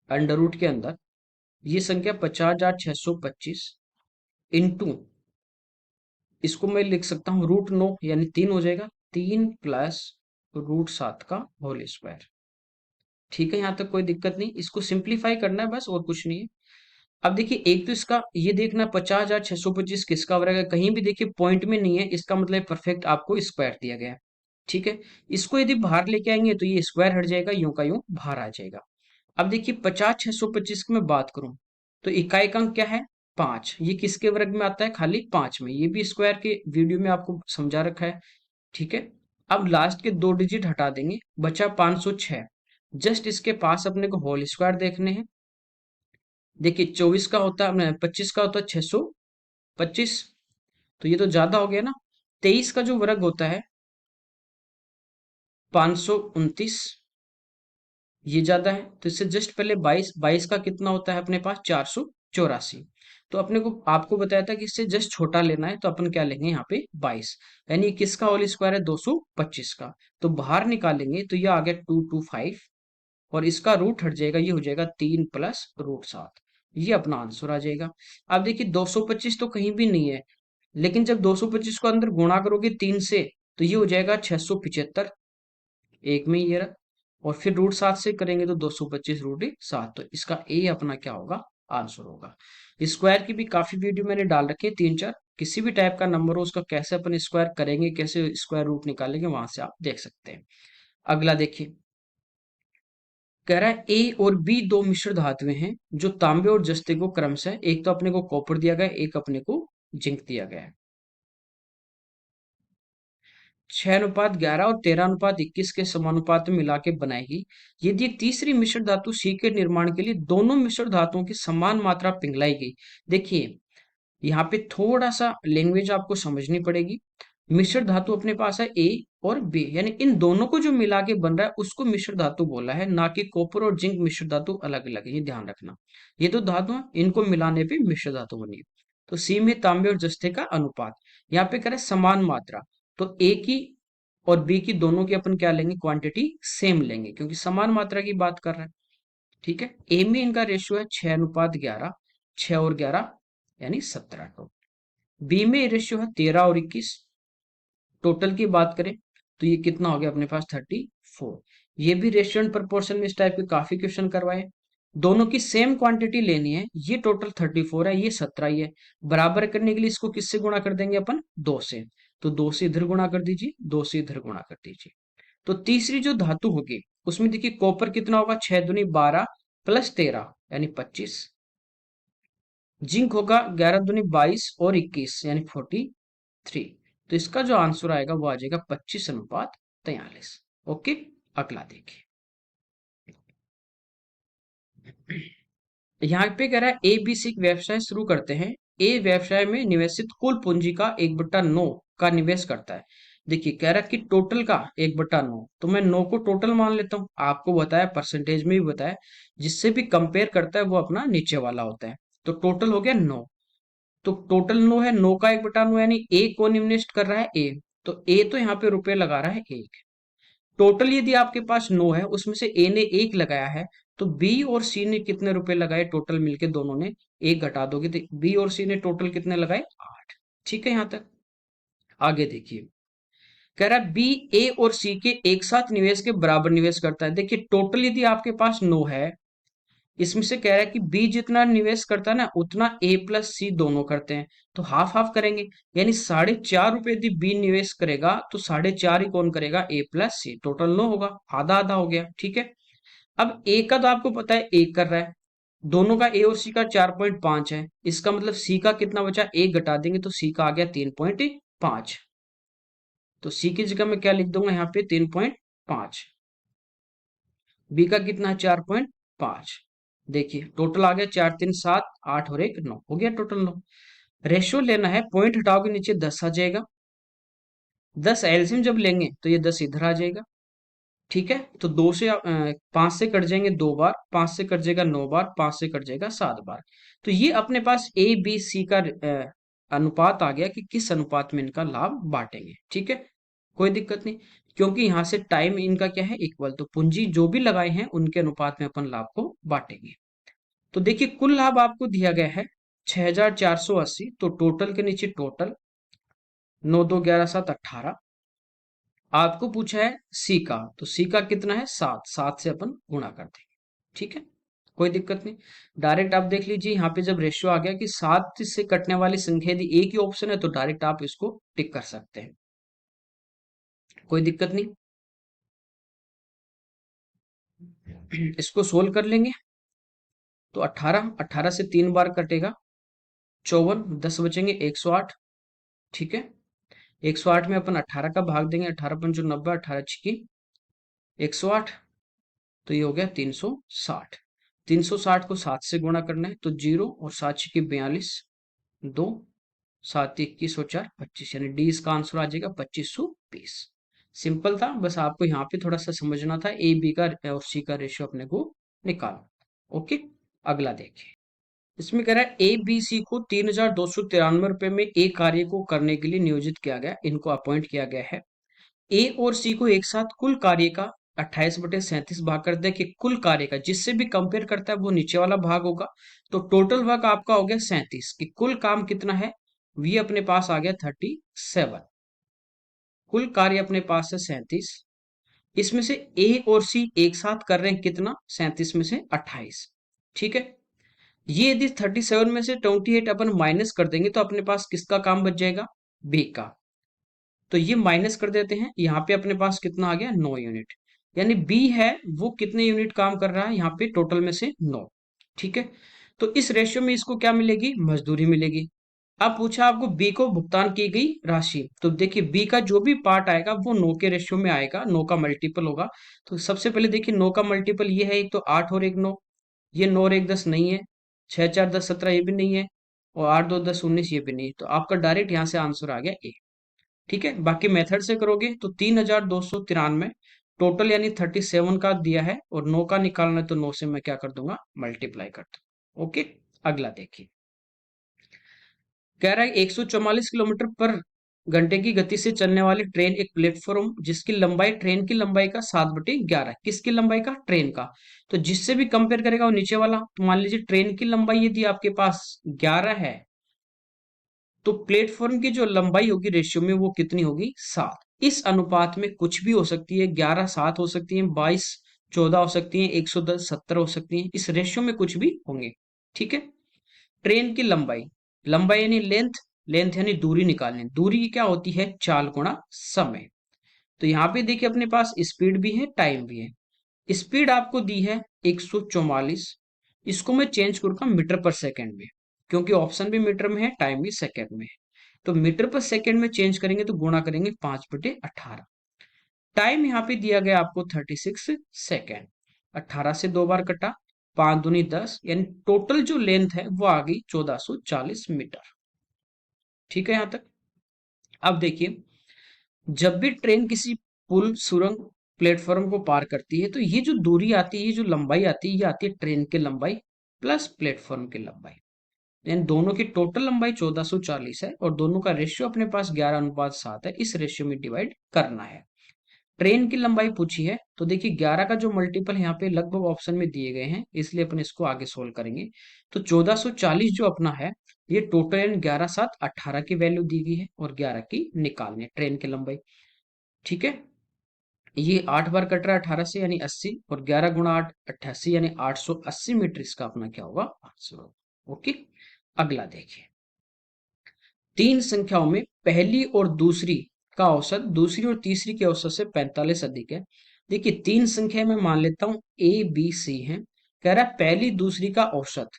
Speaker 1: अंडर रूट के अंदर ये संख्या 50,625 इंटू, इसको मैं लिख सकता हूँ √9 यानी 3 हो जाएगा, 3 प्लस √7 का होल स्क्वायर। ठीक है यहाँ तक कोई दिक्कत नहीं, इसको सिंप्लीफाई करना है बस, और कुछ नहीं है। अब देखिए एक तो इसका ये देखना 50,625 किसका वर्ग है, कहीं भी देखिए पॉइंट में नहीं है, इसका मतलब परफेक्ट आपको स्क्वायर दिया गया है। ठीक है, इसको यदि बाहर लेके आएंगे तो ये स्क्वायर हट जाएगा, यूं का यूं बाहर आ जाएगा। अब देखिए 50,625 की मैं बात करूं तो इकाई का अंक क्या है, 5, ये किसके वर्ग में आता है, खाली 5 में, ये भी स्क्वायर के वीडियो में आपको समझा रखा है। ठीक है, अब लास्ट के 2 डिजिट हटा देंगे, बचा 506, जस्ट इसके पास अपने को होल स्क्वायर देखने हैं। देखिए 24 का होता है 25 का होता है 625, तो ये तो ज्यादा हो गया ना। 23 का जो वर्ग होता है 529, ये ज्यादा है, तो इससे जस्ट पहले 22, 22 का कितना होता है अपने पास 484, तो अपने को आपको बताया था कि इससे जस्ट छोटा लेना है, तो अपन क्या लेंगे यहाँ पे 22, यानी किसका होल स्क्वायर है 225 का, तो बाहर निकालेंगे तो ये आ गया 225, और इसका रूट हट जाएगा, ये हो जाएगा 3 प्लस √7, ये अपना आंसर आ जाएगा। अब देखिए 225 तो कहीं भी नहीं है, लेकिन जब 225 को अंदर गुणा करोगे 3 से, तो ये हो जाएगा 675, एक में ये रहा, और फिर √7 से करेंगे तो 225 √7, तो इसका ए अपना क्या होगा, आंसर होगा। स्क्वायर की भी काफी वीडियो मैंने डाल रखे हैं 3 4, किसी भी टाइप का नंबर हो उसका कैसे अपन स्क्वायर करेंगे, कैसे स्क्वायर रूट निकालेंगे, वहां से आप देख सकते हैं। अगला देखिए, कह रहा है ए और बी दो मिश्र धातुएं हैं जो तांबे और जस्ते को क्रमशः, एक तो अपने को कॉपर दिया गया है, एक अपने को जिंक दिया गया है, 6:11 और 13:21 के समानुपात में मिला के बनाएगी। यदि एक तीसरी मिश्र धातु सी के निर्माण के लिए दोनों मिश्र धातुओं की समान मात्रा पिघलाई गई। देखिए यहाँ पे थोड़ा सा लैंग्वेज आपको समझनी पड़ेगी। मिश्र धातु अपने पास है ए और बी, यानी इन दोनों को जो मिला के बन रहा है उसको मिश्र धातु बोला है, ना कि कॉपर और जिंक मिश्र धातु अलग अलग है, ये ध्यान रखना। ये तो धातु है, इनको मिलाने पे मिश्र धातु बनी है। तो सी में तांबे और जस्ते का अनुपात, यहाँ पे कह रहे हैं समान मात्रा, तो ए की और बी की दोनों की अपन क्या लेंगे, क्वांटिटी सेम लेंगे, क्योंकि समान मात्रा की बात कर रहे हैं। ठीक है, ए में इनका रेशियो है 6:11, 6 और 11 यानी 17 टोटल। बी में रेशियो है 13 और 21, टोटल की बात करें तो ये कितना हो गया अपने पास 34। ये भी रेशियो एंड प्रोपोर्शन में इस टाइप के काफी क्वेश्चन करवाए। दोनों की सेम क्वांटिटी लेनी है, ये टोटल 34 है, ये 17 ही है। बराबर करने के लिए इसको किससे गुणा कर देंगे अपन, 2 से, तो 2 से इधर गुणा कर दीजिए, 2 से इधर गुणा कर दीजिए। तो तीसरी जो धातु होगी उसमें देखिए कॉपर कितना होगा, 6 दूनी 12 प्लस 13 यानी 25, जिंक होगा 11 दूनी 22 और 21 यानी 43, तो इसका जो आंसर आएगा वो आ जाएगा 25:43। ओके, अगला देखिए, यहाँ पे कह रहा है ए बी सी व्यवसाय शुरू करते हैं। ए व्यवसाय में निवेशित कुल पूंजी का 1/9 का निवेश करता है। देखिए कह रहा है कि टोटल का 1/9, तो मैं 9 को टोटल मान लेता हूँ, आपको बताया परसेंटेज में भी बताया, जिससे भी कंपेयर करता है वो अपना नीचे वाला होता है। तो टोटल हो गया 9, तो टोटल 9 है, 9 का 1/9 यानी ए कौन इन्वेस्ट कर रहा है, ए, तो ए तो यहाँ पे रुपए लगा रहा है 1। टोटल यदि आपके पास 9 है, उसमें से ए ने 1 लगाया है, तो बी और सी ने कितने रुपए लगाए, टोटल मिलके दोनों ने 1 घटा दोगे तो बी और सी ने टोटल कितने लगाए, 8। ठीक है यहाँ तक। आगे देखिए, कह रहा है बी ए और सी के एक साथ निवेश के बराबर निवेश करता है। देखिए टोटल यदि आपके पास 9 है, इसमें से कह रहा है कि बी जितना निवेश करता है ना उतना ए प्लस सी दोनों करते हैं, तो हाफ हाफ करेंगे, यानी 4.5 रुपए यदि बी निवेश करेगा तो 4.5 ही कौन करेगा, ए प्लस सी, टोटल 9 होगा, आधा आधा हो गया। ठीक है, अब ए का तो आपको पता है एक कर रहा है, दोनों का ए और सी का 4.5 है, इसका मतलब सी का कितना बचा, एक घटा देंगे तो सी का आ गया 3.5, तो सी की जगह मैं क्या लिख दूंगा यहाँ पे 3.5, बी का कितना है 4.5। देखिए टोटल आ गया 4 3 7 8 और 1 9, हो गया टोटल 9। रेशियो लेना है, पॉइंट हटाओगे नीचे 10 आ जाएगा, 10 एलसीएम जब लेंगे तो ये 10 इधर आ जाएगा। ठीक है, तो 5 से कट जाएंगे 2 बार, 5 से कट जाएगा 9 बार, 5 से कट जाएगा 7 बार। तो ये अपने पास ए बी सी का अनुपात आ गया कि किस अनुपात में इनका लाभ बांटेंगे। ठीक है, कोई दिक्कत नहीं, क्योंकि यहाँ से टाइम इनका क्या है, इक्वल, तो पूंजी जो भी लगाए हैं उनके अनुपात में अपन लाभ को बांटेंगे। तो देखिए कुल लाभ आपको दिया गया है 6480, तो टोटल के नीचे टोटल 9 2 11 7 18। आपको पूछा है सी का, तो सी का कितना है 7, 7 से अपन गुणा कर देंगे। ठीक है, कोई दिक्कत नहीं, डायरेक्ट आप देख लीजिए यहाँ पे जब रेशियो आ गया कि 7 से कटने वाली संख्या यदि एक ही ऑप्शन है तो डायरेक्ट आप इसको टिक कर सकते हैं, कोई दिक्कत नहीं। इसको सोल्व कर लेंगे, तो 18, 18 से 3 बार कटेगा 54, 10 बचेंगे 108। ठीक है, 108 में अपन 18 का भाग देंगे, 18 पंचो 90, 18 छिकी 108, तो ये हो गया 360। 360 को 7 से गुणा करना है, तो 0 और 7 छिकी 42, 2 7 21 और 4 25, यानी डी इसका आंसर आ जाएगा 2520। सिंपल था, बस आपको यहाँ पे थोड़ा सा समझना था, ए बी का और सी का रेशियो अपने को निकालना। ओके, अगला देखिए, इसमें कह रहा है ए बी सी को 3293 रुपए में एक कार्य को करने के लिए नियोजित किया गया, इनको अपॉइंट किया गया है। ए और सी को एक साथ कुल कार्य का 28/37 भाग करते हैं कि कुल कार्य का जिससे भी कंपेयर करता है वो नीचे वाला भाग होगा। तो टोटल वर्क आपका हो गया 37, कि कुल काम कितना है, वी अपने पास आ गया 37, कुल कार्य अपने पास है 37। इसमें से ए और सी एक साथ कर रहे हैं कितना, 37 में से 28। ठीक है, ये यदि 37 में से 28 अपन माइनस कर देंगे तो अपने पास किसका काम बच जाएगा, बी का। तो ये माइनस कर देते हैं, यहाँ पे अपने पास कितना आ गया 9 यूनिट, यानी बी है वो कितने यूनिट काम कर रहा है यहाँ पे टोटल में से 9। ठीक है, तो इस रेशियो में इसको क्या मिलेगी, मजदूरी मिलेगी। अब पूछा आपको बी को भुगतान की गई राशि, तो देखिए बी का जो भी पार्ट आएगा वो 9 के रेशियो में आएगा, 9 का मल्टीपल होगा। तो सबसे पहले देखिए 9 का मल्टीपल ये है, एक तो 8 और एक 9, ये 9 और 1 10 नहीं है, 6 4 10 17 ये भी नहीं है, और 8 2 10 19 ये भी नहीं है, तो आपका डायरेक्ट यहाँ से आंसर आ गया ए। ठीक है, बाकी मेथड से करोगे तो 3293 टोटल यानी 37 का दिया है, और 9 का निकालना है तो 9 से मैं क्या कर दूंगा, मल्टीप्लाई कर दूंगा। ओके, अगला देखिए, कह रहा है 144 किलोमीटर पर घंटे की गति से चलने वाली ट्रेन एक प्लेटफॉर्म जिसकी लंबाई ट्रेन की लंबाई का 7/11, किसकी लंबाई का, ट्रेन का। तो जिससे भी कंपेयर करेगा वो नीचे वाला, तो मान लीजिए ट्रेन की लंबाई यदि आपके पास 11 है, तो प्लेटफॉर्म की जो लंबाई होगी रेशियो में वो कितनी होगी, 7। इस अनुपात में कुछ भी हो सकती है, 11 7 हो सकती है, 22 14 हो सकती है, 110 70 हो सकती है, इस रेशियो में कुछ भी होंगे। ठीक है, ट्रेन की लंबाई, लंबाई यानी लेंथ, लेंथ यानी दूरी निकालनी, दूरी की क्या होती है, चाल गुणा समय। तो यहाँ पे देखिए अपने पास स्पीड भी है टाइम भी है। स्पीड आपको दी है 144, इसको मैं चेंज करूंगा मीटर पर सेकंड में, क्योंकि ऑप्शन भी मीटर में है टाइम भी सेकंड में है। तो मीटर पर सेकंड में चेंज करेंगे तो गुणा करेंगे 5/18। टाइम यहाँ पे दिया गया आपको 36 सेकेंड, 18 से 2 बार कटा, 5 दूनी 10, यानी टोटल जो लेंथ है वो आ गई 1440 मीटर। ठीक है यहाँ तक। अब देखिए, जब भी ट्रेन किसी पुल सुरंग प्लेटफॉर्म को पार करती है तो ये जो दूरी आती है, ये जो लंबाई आती है, ये आती है ट्रेन की लंबाई प्लस प्लेटफॉर्म की लंबाई, यानी दोनों की टोटल लंबाई 1440 है, और दोनों का रेशियो अपने पास 11:7 है, इस रेशियो में डिवाइड करना है। ट्रेन की लंबाई पूछी है, तो देखिए 11 का जो मल्टीपल यहाँ पे लगभग ऑप्शन में दिए गए हैं, इसलिए अपन इसको आगे सोल्व करेंगे। तो 1440 जो अपना है, ये टोटल यानी 11 7 18 की वैल्यू दी गई है, और 11 की निकालनी है ट्रेन की लंबाई। ठीक है, ये 8 बार कट रहा है 18 से यानी 80, और 11 गुणा 8 88, यानी 880 मीटर इसका अपना क्या होगा, आंसर होगा। ओके, अगला देखिए, तीन संख्याओं में पहली और दूसरी का औसत दूसरी और तीसरी के औसत से 45 अधिक है। देखिए तीन संख्या में मान लेता हूं ए बी सी है, कह रहा है पहली दूसरी का औसत,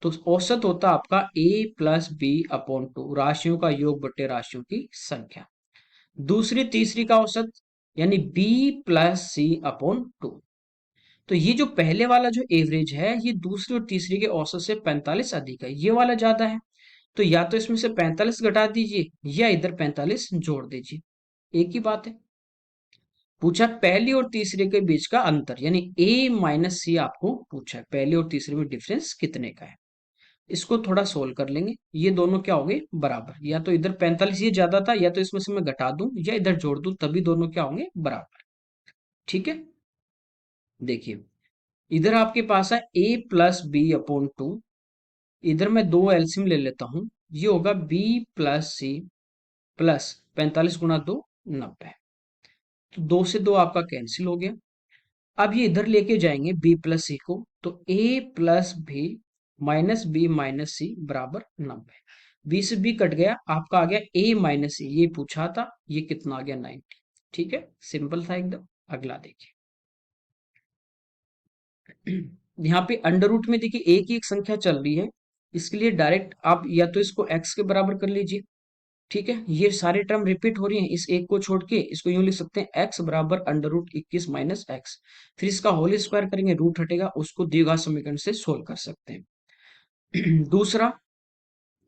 Speaker 1: तो औसत होता आपका a प्लस बी अपॉन 2, राशियों का योग बटे राशियों की संख्या। दूसरी तीसरी का औसत यानी b प्लस सी अपॉन 2। तो ये जो पहले वाला जो एवरेज है, ये दूसरी और तीसरी के औसत से 45 अधिक है, ये वाला ज्यादा है। तो या तो इसमें से 45 घटा दीजिए या इधर 45 जोड़ दीजिए, एक ही बात है। पूछा पहली और तीसरे के बीच का अंतर, यानी a माइनस सी आपको पूछा है, पहले और तीसरे में डिफरेंस कितने का है। इसको थोड़ा सोल्व कर लेंगे, ये दोनों क्या हो गए बराबर, या तो इधर 45 ये ज्यादा था, या तो इसमें से मैं घटा दूं या इधर जोड़ दूं, तभी दोनों क्या होंगे बराबर। ठीक है, देखिए इधर आपके पास है a plus B upon two, इधर मैं दो एल्सियम ले लेता हूं, ये होगा b प्लस सी प्लस 45 गुणा दो 90, तो दो से दो आपका कैंसिल हो गया। अब ये इधर लेके जाएंगे b प्लस सी को, तो a प्लस भी माइनस बी माइनस सी बराबर 90, b से b कट गया, आपका आ गया a माइनस सी, ये पूछा था, ये कितना आ गया 90। ठीक है, सिंपल था एकदम। अगला देखिए, यहाँ पे अंडर रूट में देखिए एक ही एक संख्या चल रही है, इसके लिए डायरेक्ट आप या तो इसको x के बराबर कर लीजिए। ठीक है, ये सारे टर्म रिपीट हो रही हैं, इस एक को छोड़ के इसको यूं लिख सकते हैं x बराबर अंडर रूट 21 माइनस एक्स, फिर इसका होल स्क्वायर करेंगे, रूट हटेगा, उसको द्विघात समीकरण से सोल्व कर सकते हैं। दूसरा,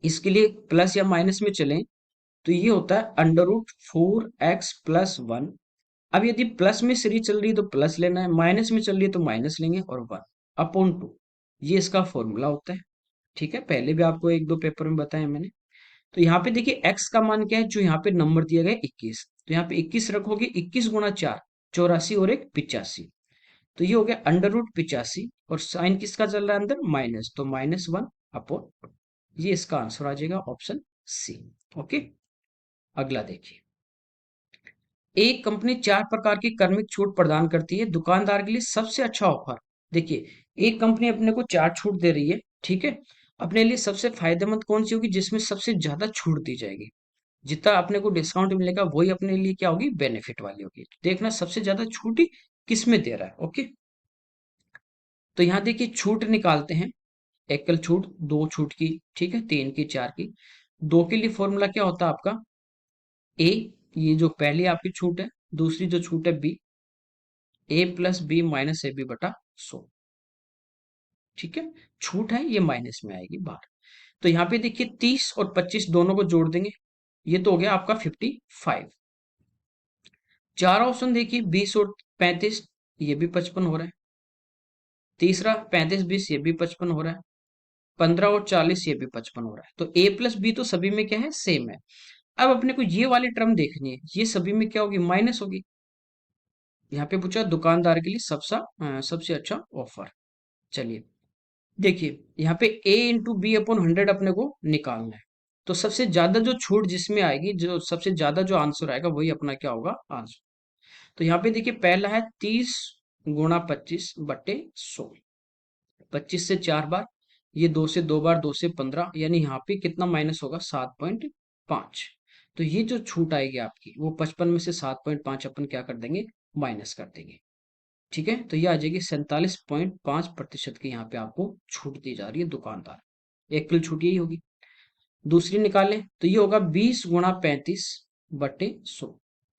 Speaker 1: इसके लिए प्लस या माइनस में चलें तो ये होता है अंडर रूट 4x प्लस 1। अब यदि प्लस में सीरीज चल रही है तो प्लस लेना है, माइनस में चल रही है तो माइनस लेंगे, और 1 अपॉन 2, ये इसका फॉर्मूला होता है। ठीक है, पहले भी आपको एक दो पेपर में बताया मैंने। तो यहाँ पे देखिए x का मान क्या है, जो यहाँ पे नंबर दिया गया 21, तो यहाँ पे 21 रखोगे, 21 गुणा 4 84 और एक 85, तो ये हो गया अंडर रूट 85, और साइन किसका चल रहा है अंदर माइनस, तो -1 अपॉन, ये इसका आंसर आ जाएगा ऑप्शन सी। ओके, अगला देखिए, एक कंपनी 4 प्रकार की क्रमिक छूट प्रदान करती है, दुकानदार के लिए सबसे अच्छा ऑफर। देखिए, एक कंपनी अपने को 4 छूट दे रही है, ठीक है, अपने लिए सबसे फायदेमंद कौन सी होगी, जिसमें सबसे ज्यादा छूट दी जाएगी, जितना अपने को डिस्काउंट मिलेगा वही अपने लिए क्या होगी बेनिफिट वाली होगी। देखना सबसे ज्यादा छूट किस में दे रहा है। ओके, तो यहाँ देखिए छूट निकालते हैं, एकल छूट, दो छूट की, ठीक है, तीन की, चार की। दो के लिए फॉर्मूला क्या होता है आपका, ए, ये जो पहली आपकी छूट है, दूसरी जो छूट है B, A plus B minus A B बटा 100। ठीक है, छूट है ये माइनस में आएगी बाहर। तो यहाँ पे देखिए 30 और 25 दोनों को जोड़ देंगे, ये तो हो गया आपका 55। चार ऑप्शन देखिए 20 और 35, ये भी 55 हो रहा है। तीसरा 35 20, ये भी 55 हो रहा है। 15 और 40, ये भी 55 हो रहा है। तो ए प्लस बी तो सभी में क्या है सेम है। अब अपने को ये वाली टर्म देखनी है, ये सभी में क्या होगी माइनस होगी। यहाँ पे पूछा दुकानदार के लिए सबसे अच्छा ऑफर। चलिए देखिए, यहाँ पे a इंटू बी अपॉन 100 अपने को निकालना है, तो सबसे ज्यादा जो छूट जिसमें आएगी, जो सबसे ज्यादा जो आंसर आएगा वही अपना क्या होगा आंसर। तो यहाँ पे देखिए पहला है 30 गुणा 25 बट्टे 100, 25 से 4 बार, ये 2 से 2 बार, 2 से 15, यानी यहाँ पे कितना माइनस होगा 7.5। तो ये जो छूट आएगी आपकी वो 55 में से 7.5 अपन क्या कर देंगे माइनस कर देंगे। ठीक है, तो ये आ जाएगी 47.5% की यहाँ पे आपको छूट दी जा रही है दुकानदार, एक किलो छूट यही होगी। दूसरी निकालें तो ये होगा 20 गुणा 35 बटे 100,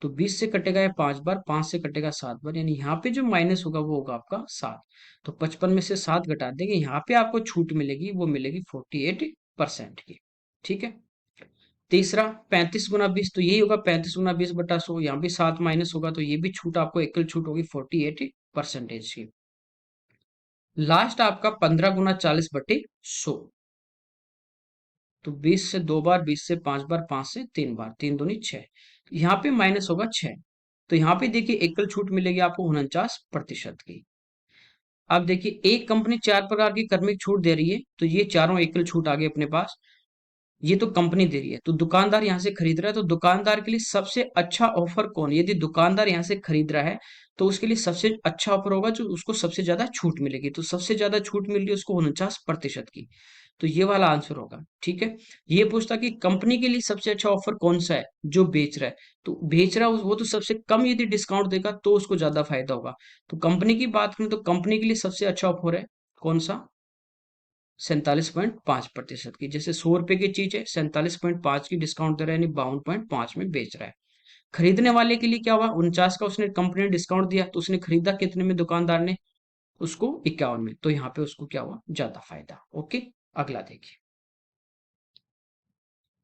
Speaker 1: तो 20 से कटेगा ये 5 बार, 5 से कटेगा 7 बार, यानी यहाँ पे जो माइनस होगा वो होगा आपका 7। तो 55 में से 7 घटा देंगे, यहाँ पे आपको छूट मिलेगी, वो मिलेगी 48% की। ठीक है, तीसरा 35 गुना 20, तो यही होगा 35 गुना 20 बटा 100, यहाँ भी 7 माइनस होगा, तो ये भी छूट आपको एकल छूट होगी 48% की। लास्ट आपका 15 गुना 40 बटे 100, तो 20 से 2 बार, 20 से 5 बार, 5 से 3 बार, 3 दूनी 6, यहाँ पे माइनस होगा 6। तो यहाँ पे देखिए एकल छूट मिलेगी आपको 49% की। अब देखिए एक कंपनी 4 प्रकार की क्रमिक छूट दे रही है, तो ये चारों एकल छूट आ गए अपने पास, ये तो कंपनी दे रही है, तो दुकानदार यहाँ से खरीद रहा है, तो दुकानदार के लिए सबसे अच्छा ऑफर कौन, यदि दुकानदार यहाँ से खरीद रहा है तो उसके लिए सबसे अच्छा ऑफर होगा जो उसको सबसे ज्यादा छूट मिलेगी, तो सबसे ज्यादा छूट मिल रही है उसको 49% की, तो ये वाला आंसर होगा। ठीक है, ये पूछता कि कंपनी के लिए सबसे अच्छा ऑफर कौन सा है, जो बेच रहा है, तो बेच रहा है वो तो सबसे कम यदि डिस्काउंट देगा तो उसको ज्यादा फायदा होगा। तो कंपनी की बात करें तो कंपनी के लिए सबसे अच्छा ऑफर है कौन सा, 47.5% की, जैसे 100 रुपए की चीज है 47.5 की डिस्काउंट दे रहा है, यानी 52.5 में बेच रहा है। खरीदने वाले के लिए क्या हुआ, 49 का उसने कंपनी ने डिस्काउंट दिया, तो उसने खरीदा कितने में दुकानदार ने, उसको 51 में, तो यहाँ पे उसको क्या हुआ ज्यादा फायदा। ओके, अगला देखिए,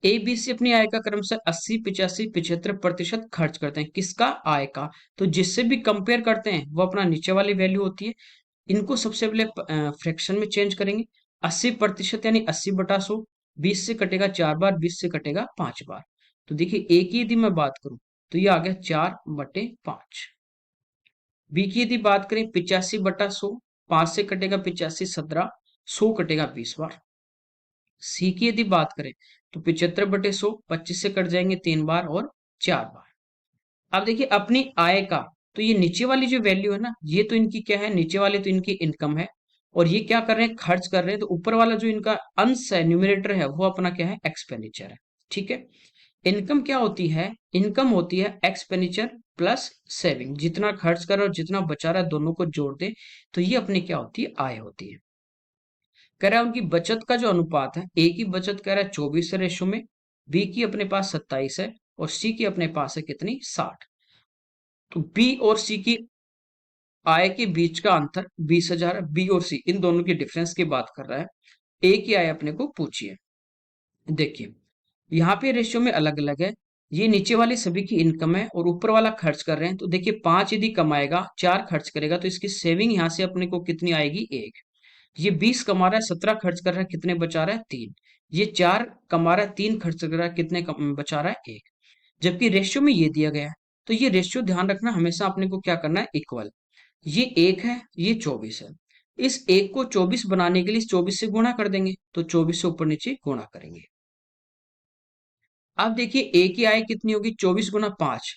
Speaker 1: ए बी सी अपनी आय का क्रमशः 80, 85, 75% खर्च करते हैं। किसका? आय का। तो जिससे भी कंपेयर करते हैं वो अपना नीचे वाली वैल्यू होती है। इनको सबसे पहले फ्रैक्शन में चेंज करेंगे। 80% यानी 80/100। 20 से कटेगा 4 बार, 20 से कटेगा 5 बार। तो देखिए ए की यदि मैं बात करूं तो ये आ गया 4/5। बी की यदि बात करें 85/100। 5 से कटेगा 85, 17। 100 कटेगा 20 बार। सी की यदि बात करें तो 75/100। 25 से कट जाएंगे 3 बार और 4 बार। अब देखिए अपनी आय का, तो ये नीचे वाली जो वैल्यू है ना, ये तो इनकी क्या है, नीचे वाले तो इनकी इनकम है। और ये क्या कर रहे हैं, खर्च कर रहे हैं। तो ऊपर वाला जो इनका अंश है, न्यूमरेटर है, वो अपना क्या है, एक्सपेंडिचर है। ठीक है। इनकम क्या होती है? इनकम होती है एक्सपेंडिचर प्लस सेविंग। जितना खर्च कर रहा है और जितना बचा रहा है, दोनों को जोड़ दे तो ये अपनी क्या होती है, आय होती है। कह रहा है उनकी बचत का जो अनुपात है, ए की बचत कह रहा है 24 है रेशो में, बी की अपने पास 27 है, और सी की अपने पास है कितनी, 60। तो बी और सी की आय के बीच का अंतर 20,000 है। बी और सी इन दोनों की डिफरेंस की बात कर रहा है। ए की आय अपने को पूछिए। देखिए यहाँ पे रेशियो में अलग अलग है। ये नीचे वाली सभी की इनकम है और ऊपर वाला खर्च कर रहे हैं। तो देखिए 5 यदि कमाएगा, 4 खर्च करेगा, तो इसकी सेविंग यहाँ से अपने को कितनी आएगी, 1। ये 20 कमा रहा है, 17 खर्च कर रहा है, कितने बचा रहा है, 3। ये 4 कमा रहा है, 3 खर्च कर रहा है, कितने बचा रहा है, 1। जबकि रेशियो में ये दिया गया है। तो ये रेशियो ध्यान रखना, हमेशा अपने को क्या करना है, इक्वल। ये 1 है, ये 24 है। इस 1 को 24 बनाने के लिए इस 24 से गुणा कर देंगे। तो 24 से ऊपर नीचे गुणा करेंगे। अब देखिए ए की आय कितनी होगी, 24 × 5,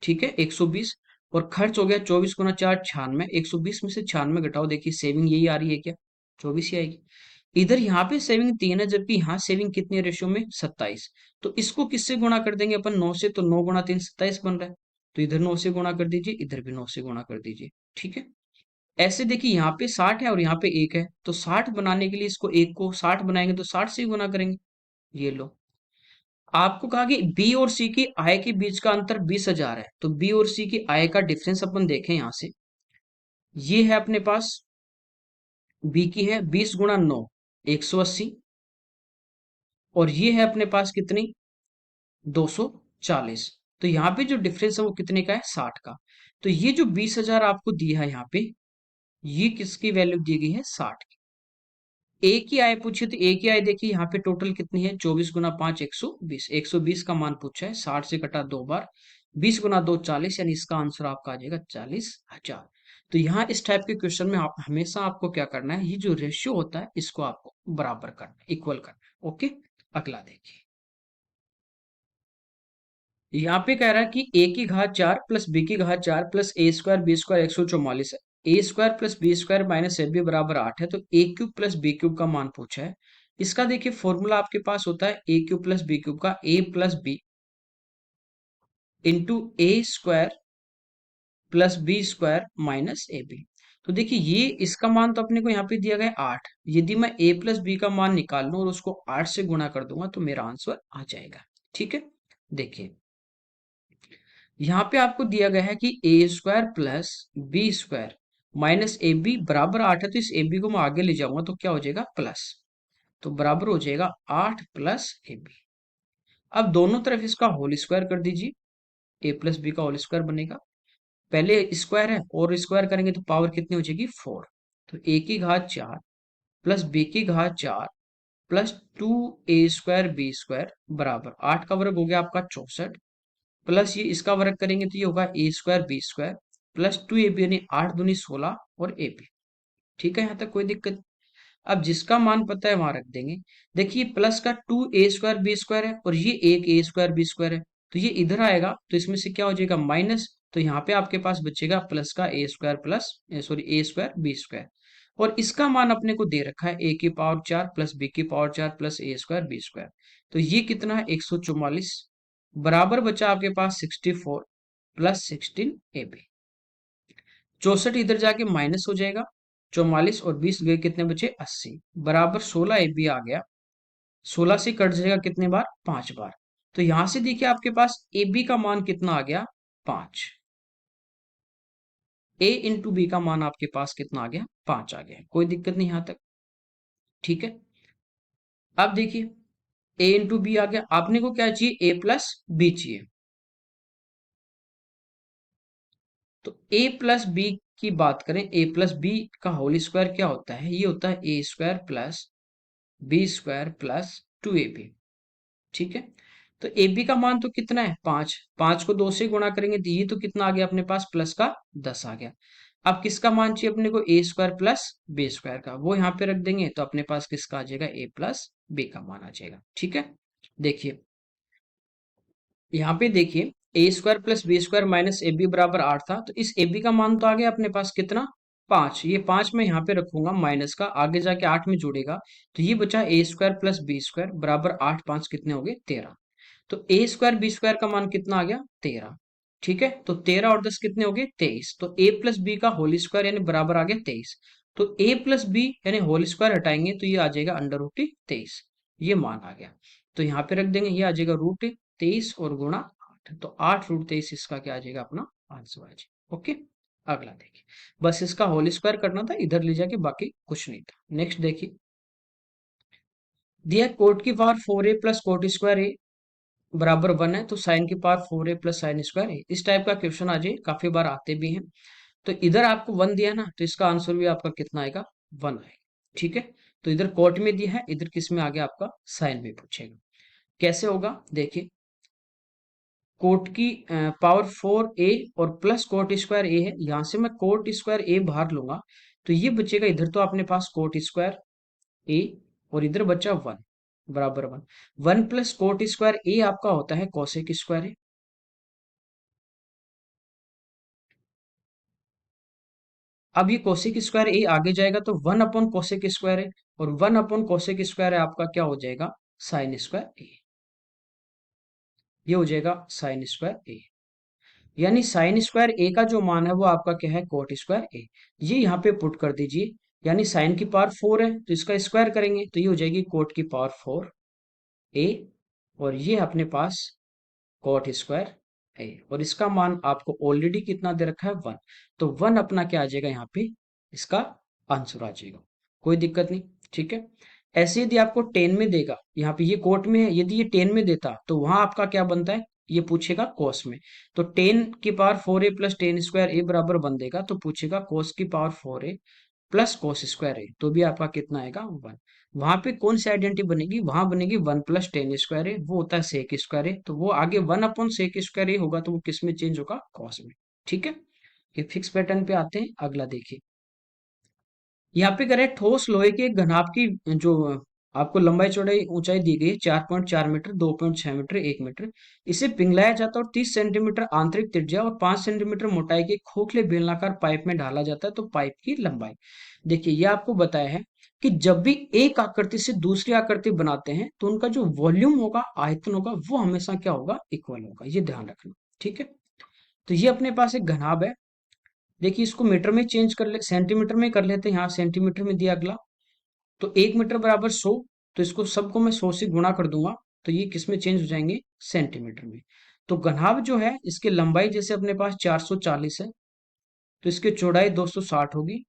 Speaker 1: ठीक है, 120। और खर्च हो गया 24 × 4, 96। 120 में से 96 घटाओ, देखिए सेविंग यही आ रही है क्या, 24 ही आएगी। इधर यहाँ पे सेविंग 3 है, जबकि यहाँ सेविंग कितनी है रेशियो में, 27। तो इसको किससे गुणा कर देंगे अपन, 9 से। तो 9 × 3 27 बन रहा है। तो इधर 9 से गुणा कर दीजिए, इधर भी 9 से गुणा कर दीजिए। ठीक है। ऐसे देखिए यहाँ पे 60 है और यहाँ पे 1 है, तो 60 बनाने के लिए इसको 1 को 60 बनाएंगे तो 60 से ही गुना करेंगे। ये लो, आपको कहा कि बी और सी की आय के बीच का अंतर 20,000 है। तो बी और सी की आय का डिफरेंस अपन देखें यहां से, ये है अपने पास, बी की है 20 × 9, 180। और ये है अपने पास कितनी, 240। तो यहाँ पे जो डिफरेंस है वो कितने का है, 60 का। तो ये जो 20,000 आपको दिया है यहाँ पे, ये किसकी वैल्यू दी गई है, 60 की। ए की आय पूछी, तो ए की आय देखिए यहाँ पे टोटल कितनी है, 24 × 5 120। 120 का मान पूछा है, 60 से कटा 2 बार, 20 × 2 40, यानी इसका आंसर आपका आ जाएगा 40,000। तो यहाँ इस टाइप के क्वेश्चन में आप हमेशा आपको क्या करना है, ये जो रेशियो होता है इसको आपको बराबर करना है, इक्वल करना है। ओके। अगला देखिए, यहाँ पे कह रहा है कि ए की घात 4 प्लस बी की घात 4 plus a square b square 144 है। A square plus b square minus A b बराबर 8 है। तो a cube plus b cube का मान पूछा है। इसका देखिए फॉर्मूला आपके पास होता है a cube plus b cube का, a plus B into a square plus b square minus A b. तो देखिए ये इसका मान तो अपने को यहाँ पे दिया गया है 8। यदि मैं ए प्लस बी का मान निकाल लूं और उसको 8 से गुणा कर दूंगा तो मेरा आंसर आ जाएगा। ठीक है। देखिए यहाँ पे आपको दिया गया है कि a square plus b square minus A b बराबर 8 है। तो इस ए बी को मैं आगे ले जाऊंगा तो क्या हो जाएगा, प्लस। तो बराबर हो जाएगा 8 प्लस ए बी। अब दोनों तरफ इसका होल स्क्वायर कर दीजिए, ए प्लस बी का होल स्क्वायर बनेगा। पहले स्क्वायर है और स्क्वायर करेंगे तो पावर कितनी हो जाएगी, 4। तो ए की घात 4 प्लस बी की घात 4 प्लस 2 a² बी स्क्वायर बराबर 8 का वर्ग हो गया आपका 64, प्लस ये इसका वर्ग करेंगे तो ये होगा a² B square plus 2ab, यानी 8 दूनी 16 और ab। ठीक है, यहाँ तक कोई दिक्कत। अब जिसका मान पता है वहां रख देंगे। देखिए प्लस का 2a² बी स्क्वायर है और ये एक a² बी स्क्वायर है, तो ये इधर आएगा तो इसमें से क्या हो जाएगा, माइनस। तो यहाँ पे आपके पास बचेगा प्लस का a² plus a² B square. और इसका मान अपने को दे रखा है a की पावर 4 प्लस बी की power 4 plus a² B square. तो ये कितना है, 144। बराबर बचा आपके पास 64 प्लस 16ab। 64 इधर जाके माइनस हो जाएगा, 44 और 20 गए, कितने बचे, 80 बराबर 16ab आ गया। 16 से कट जाएगा कितने बार, 5 बार। तो यहां से देखिए आपके पास ए बी का मान कितना आ गया, 5। ए इंटू बी का मान आपके पास कितना आ गया, 5 आ गया। कोई दिक्कत नहीं यहां तक। ठीक है। अब देखिए ए इंटू बी आ गया। आपने को क्या चाहिए, ए प्लस बी चाहिए। तो ए प्लस बी की बात करें, ए प्लस बी का होल स्क्वायर क्या होता है, ये होता है a square plus b square plus 2ab। ठीक है, तो ए बी का मान तो कितना है, 5। 5 को 2 से गुणा करेंगे तो ये तो कितना आ गया अपने पास, प्लस का 10 आ गया। अब किसका मान चाहिए अपने को, ए स्क्वायर प्लस बी स्क्वायर का, वो यहाँ पे रख देंगे तो अपने पास किसका आ जाएगा, ए प्लस बी का मान आ जाएगा। ठीक है, देखिए यहाँ पे देखिए, a square plus b square minus A b बराबर 8 था, तो इस ए बी का मान तो आ गया अपने पास कितना, 5। ये 5 मैं यहाँ पे रखूंगा माइनस का, आगे जाके 8 में जुड़ेगा, तो ये बचा ए स्क्वायर प्लस बी स्क्वायर बराबर 8, 5 कितने हो गए, 13। तो ए स्क्वायर बी स्क्वायर का मान कितना आ गया, 13। ठीक है, तो 13 और 10 कितने हो गए, 23। तो ए प्लस बी का होल स्क्वायर यानी बराबर आ गया 23। तो ए प्लस बी यानी होल स्क्वायर हटाएंगे तो ये आ जाएगा अंडर रूट 23, ये मान आ गया। तो यहाँ पे रख देंगे, ये आ जाएगा रूट 23 और गुणा 8, तो 8 रूट 23 इसका क्या आ जाएगा, अपना आंसर आ जाएगा। ओके, अगला देखिए, बस इसका होल स्क्वायर करना था, इधर ले जाके, बाकी कुछ नहीं था। नेक्स्ट देखिए, दिया कोट की power 4a plus cot square a बराबर 1 है, तो साइन की power 4a plus sine square है। इस टाइप का क्वेश्चन आ जाए, काफी बार आते भी हैं। तो इधर आपको 1 दिया ना, तो इसका आंसर भी आपका कितना आएगा, 1 आएगा। ठीक है, तो इधर कोट में दिया है, इधर किस में आ गया आपका, साइन में पूछेगा। कैसे होगा देखिए, कोट की पावर 4a और प्लस कोट स्क्वायर ए है, यहां से मैं कोट स्क्वायर ए बाहर लूंगा, तो ये बचेगा, इधर तो अपने पास कोट स्क्वायर ए और इधर बचा 1 बराबर 1। 1 प्लस कोट स्क्वायर ए आपका होता है कोसेक स्क्वायर है। अब ये कोसेक स्क्वायर ए आगे जाएगा तो 1 अपॉन कोसेक स्क्वायर है, और 1 अपॉन कोसेक स्क्वायर है आपका क्या हो जाएगा, साइन स्क्वायर ए। ये हो जाएगा साइन स्क्वायर ए, यानी साइन स्क्वायर ए का जो मान है वो आपका क्या है, कोट स्क्वायर ए। ये यहाँ पे पुट कर दीजिए, यानी साइन की पावर 4 है तो इसका स्क्वायर करेंगे तो ये हो जाएगी कोट की पावर 4 ए, और ये अपने पास कॉट स्क्वायर है, और इसका मान आपको ऑलरेडी कितना दे रखा है, 1। तो 1 अपना क्या आ जाएगा यहाँ पे, इसका आंसर आ जाएगा, कोई दिक्कत नहीं। ठीक है, ऐसे यदि आपको 10 में देगा, यहाँ पे ये कोट में है, यदि ये 10 में देता तो वहां आपका क्या बनता है, ये पूछेगा कोस में। तो 10 की power 4a plus 10 square a बराबर बन देगा, तो पूछेगा कोस की power 4a plus cos square a, तो भी आपका कितना आएगा, 1। वहां पे कौन सी आइडेंटिटी बनेगी, वहां बनेगी 1 प्लस 10 स्क्वायर है, वो होता है सेक स्क्वायर है, तो वो आगे 1 अपॉन सेक स्क्वायर है होगा, तो वो किस में चेंज होगा, कॉस में। ठीक है, ये फिक्स पैटर्न पे आते हैं। अगला देखिए, यहाँ पे करें, ठोस लोहे के घनाभ की जो आपको लंबाई चौड़ाई ऊंचाई दी गई है 4.4 मीटर, 2.6 मीटर, 1 मीटर, इसे पिघलाया जाता है और 30 सेंटीमीटर आंतरिक त्रिज्या और 5 सेंटीमीटर मोटाई के खोखले बेलनाकार पाइप में ढाला जाता है, तो पाइप की लंबाई। देखिए, ये आपको बताया है कि जब भी एक आकृति से दूसरी आकृति बनाते हैं तो उनका जो वॉल्यूम होगा, आयतन होगा, वो हमेशा क्या होगा, इक्वल होगा, ये ध्यान रखना। ठीक है, तो ये अपने पास एक घनाभ है। देखिए, इसको मीटर में चेंज कर ले, सेंटीमीटर में कर लेते हैं, यहाँ सेंटीमीटर में दिया अगला, तो 1 मीटर बराबर 100, तो इसको सबको मैं 100 से गुणा कर दूंगा, तो ये किस में चेंज हो जाएंगे, सेंटीमीटर में। तो घनाभ जो है, इसकी लंबाई जैसे अपने पास 440 है, तो इसकी चौड़ाई 260 होगी,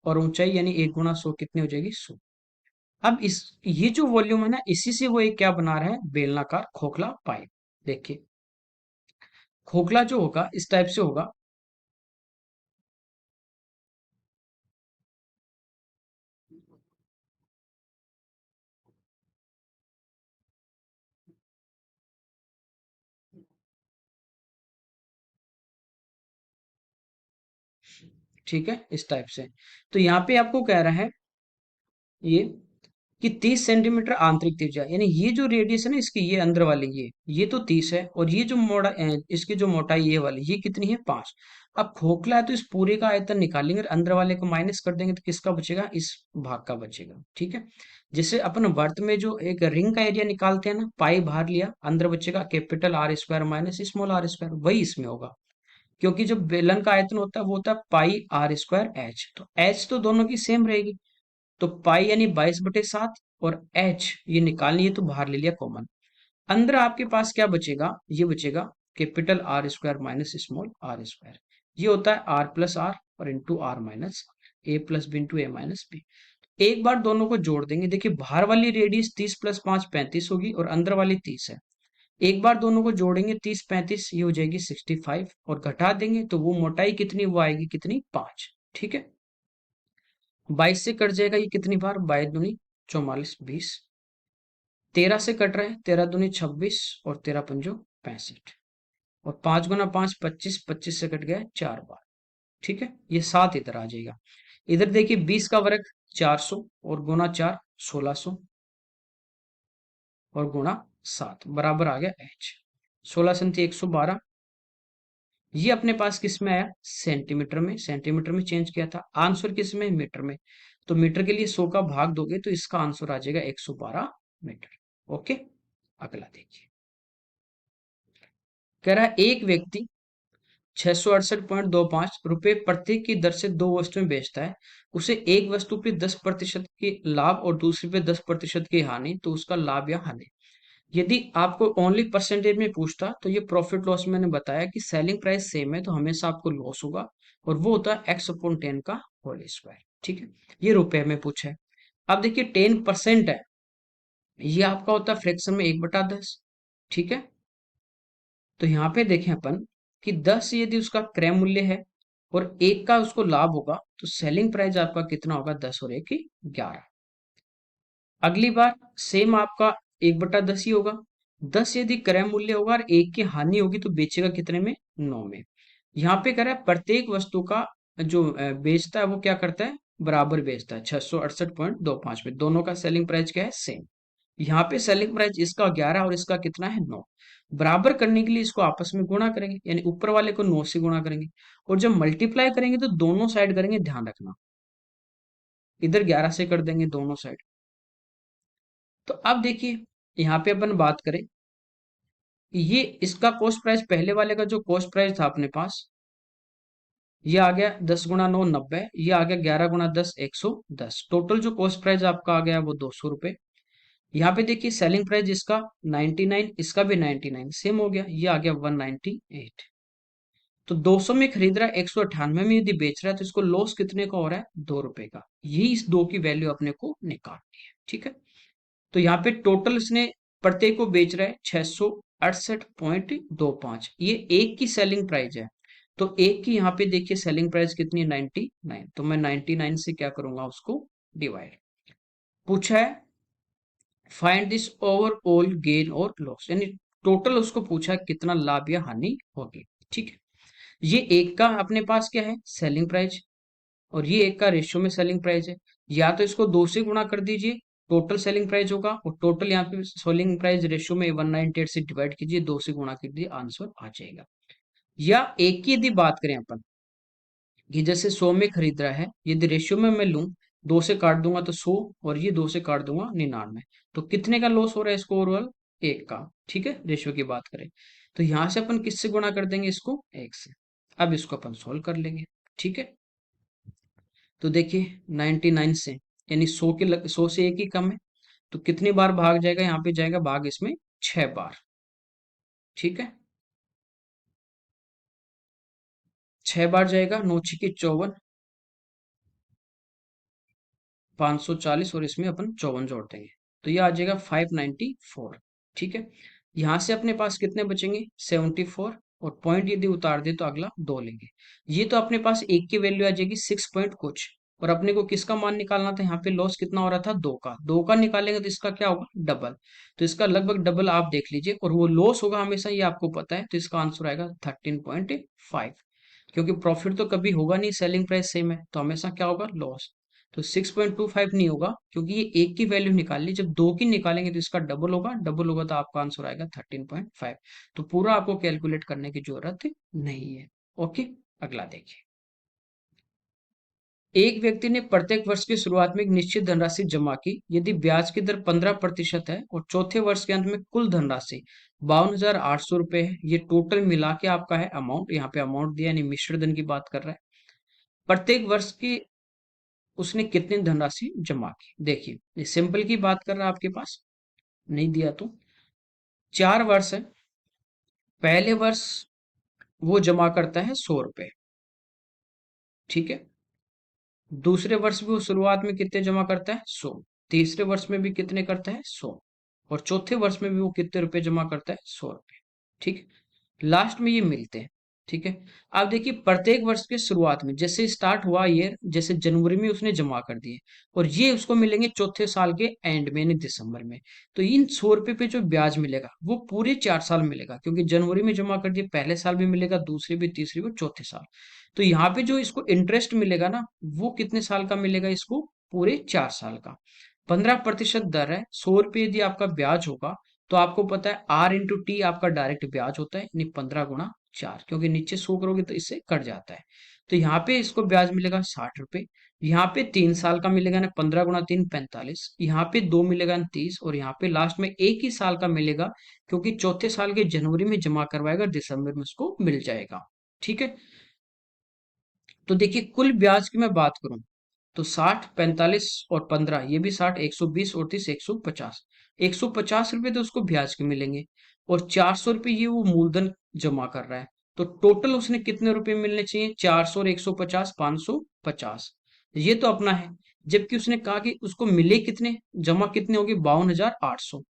Speaker 1: और ऊंचाई यानी 1 गुणा 100 कितनी हो जाएगी, 100। अब इस ये जो वॉल्यूम है ना, इसी से वो एक क्या बना रहा है, बेलनाकार खोखला पाइप। देखिए, खोखला जो होगा इस टाइप से होगा। ठीक है, इस टाइप से। तो यहाँ पे आपको कह रहा है ये कि 30 सेंटीमीटर आंतरिक त्रिज्या, यानी ये जो रेडियस है ना इसकी, ये अंदर वाली, ये तो 30 है, और ये जो मोड़ा इसकी जो मोटाई ये वाली, ये कितनी है, 5। अब खोखला है तो इस पूरे का आयतन निकालेंगे, और अंदर वाले को माइनस कर देंगे तो किसका बचेगा, इस भाग का बचेगा। ठीक है, जैसे अपन वर्त में जो एक रिंग का एरिया निकालते हैं ना, पाई बाहर लिया, अंदर बचेगा capital R square minus small R square, वही इसमें होगा। क्योंकि जो बेलन का आयतन होता है वो होता है पाई आर स्क्वायर एच, तो एच तो दोनों की सेम रहेगी, तो पाई यानी 22/7, और एच ये निकालनी है तो बाहर ले लिया कॉमन। अंदर आपके पास क्या बचेगा, ये बचेगा capital R square minus small R square, ये होता है आर प्लस आर और into R minus A plus B into A minus B. एक बार दोनों को जोड़ देंगे। देखिए बाहर वाली रेडियस 30 प्लस 5 35 होगी और अंदर वाली 30 है। एक बार दोनों को जोड़ेंगे 30 35 ये हो जाएगी 65 और घटा देंगे तो वो मोटाई कितनी वो आएगी कितनी 5। ठीक है, 22 से कट जाएगा ये कितनी बार 22 दूनी 44 20। 13 से कट रहा है 13 दूनी 26 और 13 पंजो 65 और 5 गुना 5 25 25 से कट गया 4 बार। ठीक है, ये 7 इधर आ जाएगा। इधर देखिए 20 का वर्ग 400 और गुना 4 1600 और गुणा 7 बराबर आ गया h। 16 संति 112। ये अपने पास किस में आया सेंटीमीटर में, सेंटीमीटर में चेंज किया था। आंसर किस में मीटर में, तो मीटर के लिए 100 का भाग दोगे तो इसका आंसर आ जाएगा 112 मीटर। ओके, अगला देखिए। कह रहा है एक व्यक्ति 668.25 रुपए प्रत्येक की दर से दो वस्तुएं बेचता है। उसे एक वस्तु पे 10% की लाभ और दूसरी पे 10% की हानि, तो उसका लाभ या हानि। यदि आपको ओनली परसेंटेज में पूछता तो ये प्रॉफिट लॉस मैंने बताया कि सेलिंग प्राइस सेम है तो हमेशा आपको लॉस होगा और वो होता है x/10 का होल स्क्वायर। ठीक है, ये रुपए में पूछा है। अब देखिए 10% है, ये आपका होता है फ्रैक्शन में 1/10। ठीक है, तो यहाँ पे देखें अपन कि 10 यदि उसका क्रय मूल्य है और एक का उसको लाभ होगा तो सेलिंग प्राइस आपका कितना होगा 10 और 1 की 11। अगली बार सेम आपका 1/10 ही होगा। 10 यदि क्रय मूल्य होगा और एक की हानि होगी तो बेचेगा कितने में 9 में। यहाँ पे कह रहा है प्रत्येक वस्तु का जो बेचता है वो क्या करता है बराबर बेचता है 668.25 में। दोनों का सेलिंग प्राइस क्या है सेम। यहाँ पे सेलिंग प्राइस इसका 11 और इसका कितना है 9। बराबर करने के लिए इसको आपस में गुणा करेंगे, यानी ऊपर वाले को 9 से गुणा करेंगे और जब मल्टीप्लाई करेंगे तो दोनों साइड करेंगे, ध्यान रखना इधर 11 से कर देंगे दोनों साइड। तो अब देखिए यहाँ पे अपन बात करें, ये इसका कॉस्ट प्राइस पहले वाले का जो कॉस्ट प्राइस था अपने पास ये आ गया 10 गुणा 9 90, ये आ गया 11 गुणा 10 110। टोटल जो कॉस्ट प्राइस आपका आ गया वो 200 रुपए। यहाँ पे देखिए सेलिंग प्राइस इसका 99, इसका भी 99 सेम हो गया, ये आ गया 198। तो 200 में खरीद रहा है 198 में यदि बेच रहा है तो इसको लॉस कितने का हो रहा है 2 रुपए का। यही इस दो की वैल्यू अपने को निकालनी है। ठीक है, तो यहाँ पे टोटल इसने प्रत्येक को बेच रहा है 668.25, ये एक की सेलिंग प्राइस है। तो एक की यहाँ पे देखिए सेलिंग प्राइस कितनी है 99, तो मैं 99 से क्या करूंगा उसको डिवाइड। पूछा है फाइंड दिस ओवरऑल गेन और लॉस, यानी टोटल उसको पूछा है कितना लाभ या हानि होगी। ठीक है, ये एक का अपने पास क्या है सेलिंग प्राइस और ये एक का रेशियो में सेलिंग प्राइस है। या तो इसको 2 से गुणा कर दीजिए, टोटल सेलिंग प्राइस होगा और टोटल यहाँ पे सेलिंग प्राइस रेशियो में 198 से डिवाइड कीजिए, 2 से गुणा कीजिए, आंसर आ जाएगा। या एक की यदि बात करें अपन कि जैसे 100 में खरीद रहा है, यदि रेशियो में मैं लूं 2 से काट दूंगा तो 100 और ये 2 से काट दूंगा 99, तो कितने का लॉस हो रहा है इसको ओवरऑल एक का। ठीक है, रेशियो की बात करें तो यहां से अपन किससे गुणा कर देंगे इसको एक से। अब इसको अपन सोल्व कर लेंगे। ठीक है, तो देखिए 99 से यानी 100 से एक ही कम है तो कितनी बार भाग जाएगा, यहाँ पे जाएगा भाग इसमें 6 बार। ठीक है, 6 बार जाएगा, 9 छिके 54, 540 और इसमें अपन 54 जोड़ देंगे तो ये आ जाएगा 594। ठीक है, यहाँ से अपने पास कितने बचेंगे 74 और पॉइंट यदि उतार दे तो अगला 2 लेंगे। ये तो अपने पास एक की वैल्यू आ जाएगी 6 पॉइंट कुछ और अपने को किसका मान निकालना था, यहाँ पे लॉस कितना हो रहा था 2 का निकालेंगे तो इसका क्या होगा डबल, तो इसका लगभग डबल आप देख लीजिए और वो लॉस होगा हमेशा ये आपको पता है, तो इसका आंसर आएगा 13.5। क्योंकि प्रॉफिट तो कभी होगा नहीं, सेलिंग प्राइस सेम है तो हमेशा क्या होगा लॉस। तो 6.25 नहीं होगा क्योंकि ये एक की वैल्यू निकाल ली, जब दो की निकालेंगे तो इसका डबल होगा, डबल होगा तो आपका आंसर आएगा 13.5। तो पूरा आपको कैलकुलेट करने की जरूरत नहीं है। ओके, अगला देखिए। एक व्यक्ति ने प्रत्येक वर्ष की शुरुआत में एक निश्चित धनराशि जमा की। यदि ब्याज की दर 15% है और चौथे वर्ष के अंत में कुल धनराशि 52,800 रुपए है, ये टोटल मिला के आपका है अमाउंट। यहाँ पे अमाउंट दिया यानी मिश्र धन की बात कर रहा है। प्रत्येक वर्ष की उसने कितनी धनराशि जमा की, देखिए ये सिंपल की बात कर रहा है, आपके पास नहीं दिया तो 4 वर्ष है। पहले वर्ष वो जमा करता है 100 रुपए। ठीक है, दूसरे वर्ष भी वो शुरुआत में कितने जमा करता है? 100। तीसरे वर्ष में भी कितने करता है? 100। और चौथे वर्ष में भी वो कितने रुपए जमा करता है? 100 रुपए। ठीक है, लास्ट में ये मिलते हैं। ठीक है, अब देखिए प्रत्येक वर्ष के शुरुआत में जैसे स्टार्ट हुआ ईयर, जैसे जनवरी में उसने जमा कर दिए, और ये उसको मिलेंगे चौथे साल के एंड में यानी दिसंबर में। तो इन 100 रुपए पे जो ब्याज मिलेगा वो पूरे 4 साल मिलेगा, क्योंकि जनवरी में जमा कर दिए, पहले साल भी मिलेगा, दूसरे भी, तीसरे भी, चौथे साल। तो यहाँ पे जो इसको इंटरेस्ट मिलेगा ना, वो कितने साल का मिलेगा इसको? पूरे 4 साल का। 15% दर है, 100 रुपये यदि आपका ब्याज होगा, तो आपको पता है R/T आपका डायरेक्ट ब्याज होता है, यानी 15 गुणा 4, क्योंकि नीचे 100 करोगे तो इससे कट जाता है। तो यहाँ पे इसको ब्याज मिलेगा 60 रुपए। यहाँ पे 3 साल का मिलेगा ना, 15 गुणा 3 45। यहाँ पे 2 मिलेगा ना 30, और यहाँ पे लास्ट में 1 ही साल का मिलेगा, क्योंकि चौथे साल के जनवरी में जमा करवाएगा, दिसंबर में उसको मिल जाएगा। ठीक है, तो देखिए कुल ब्याज की मैं बात करूं, तो 60, 45 और 15, ये भी 60, 120 और 30, 150। 150 रुपये तो उसको ब्याज के मिलेंगे, और 400 रुपये ये वो मूलधन जमा कर रहा है। तो टोटल उसने कितने रुपए मिलने चाहिए? 400 और 150, 550। ये तो अपना है। जबकि उसने कहा कि उसको मिले कितने, जमा कितने होंगे? 52,800।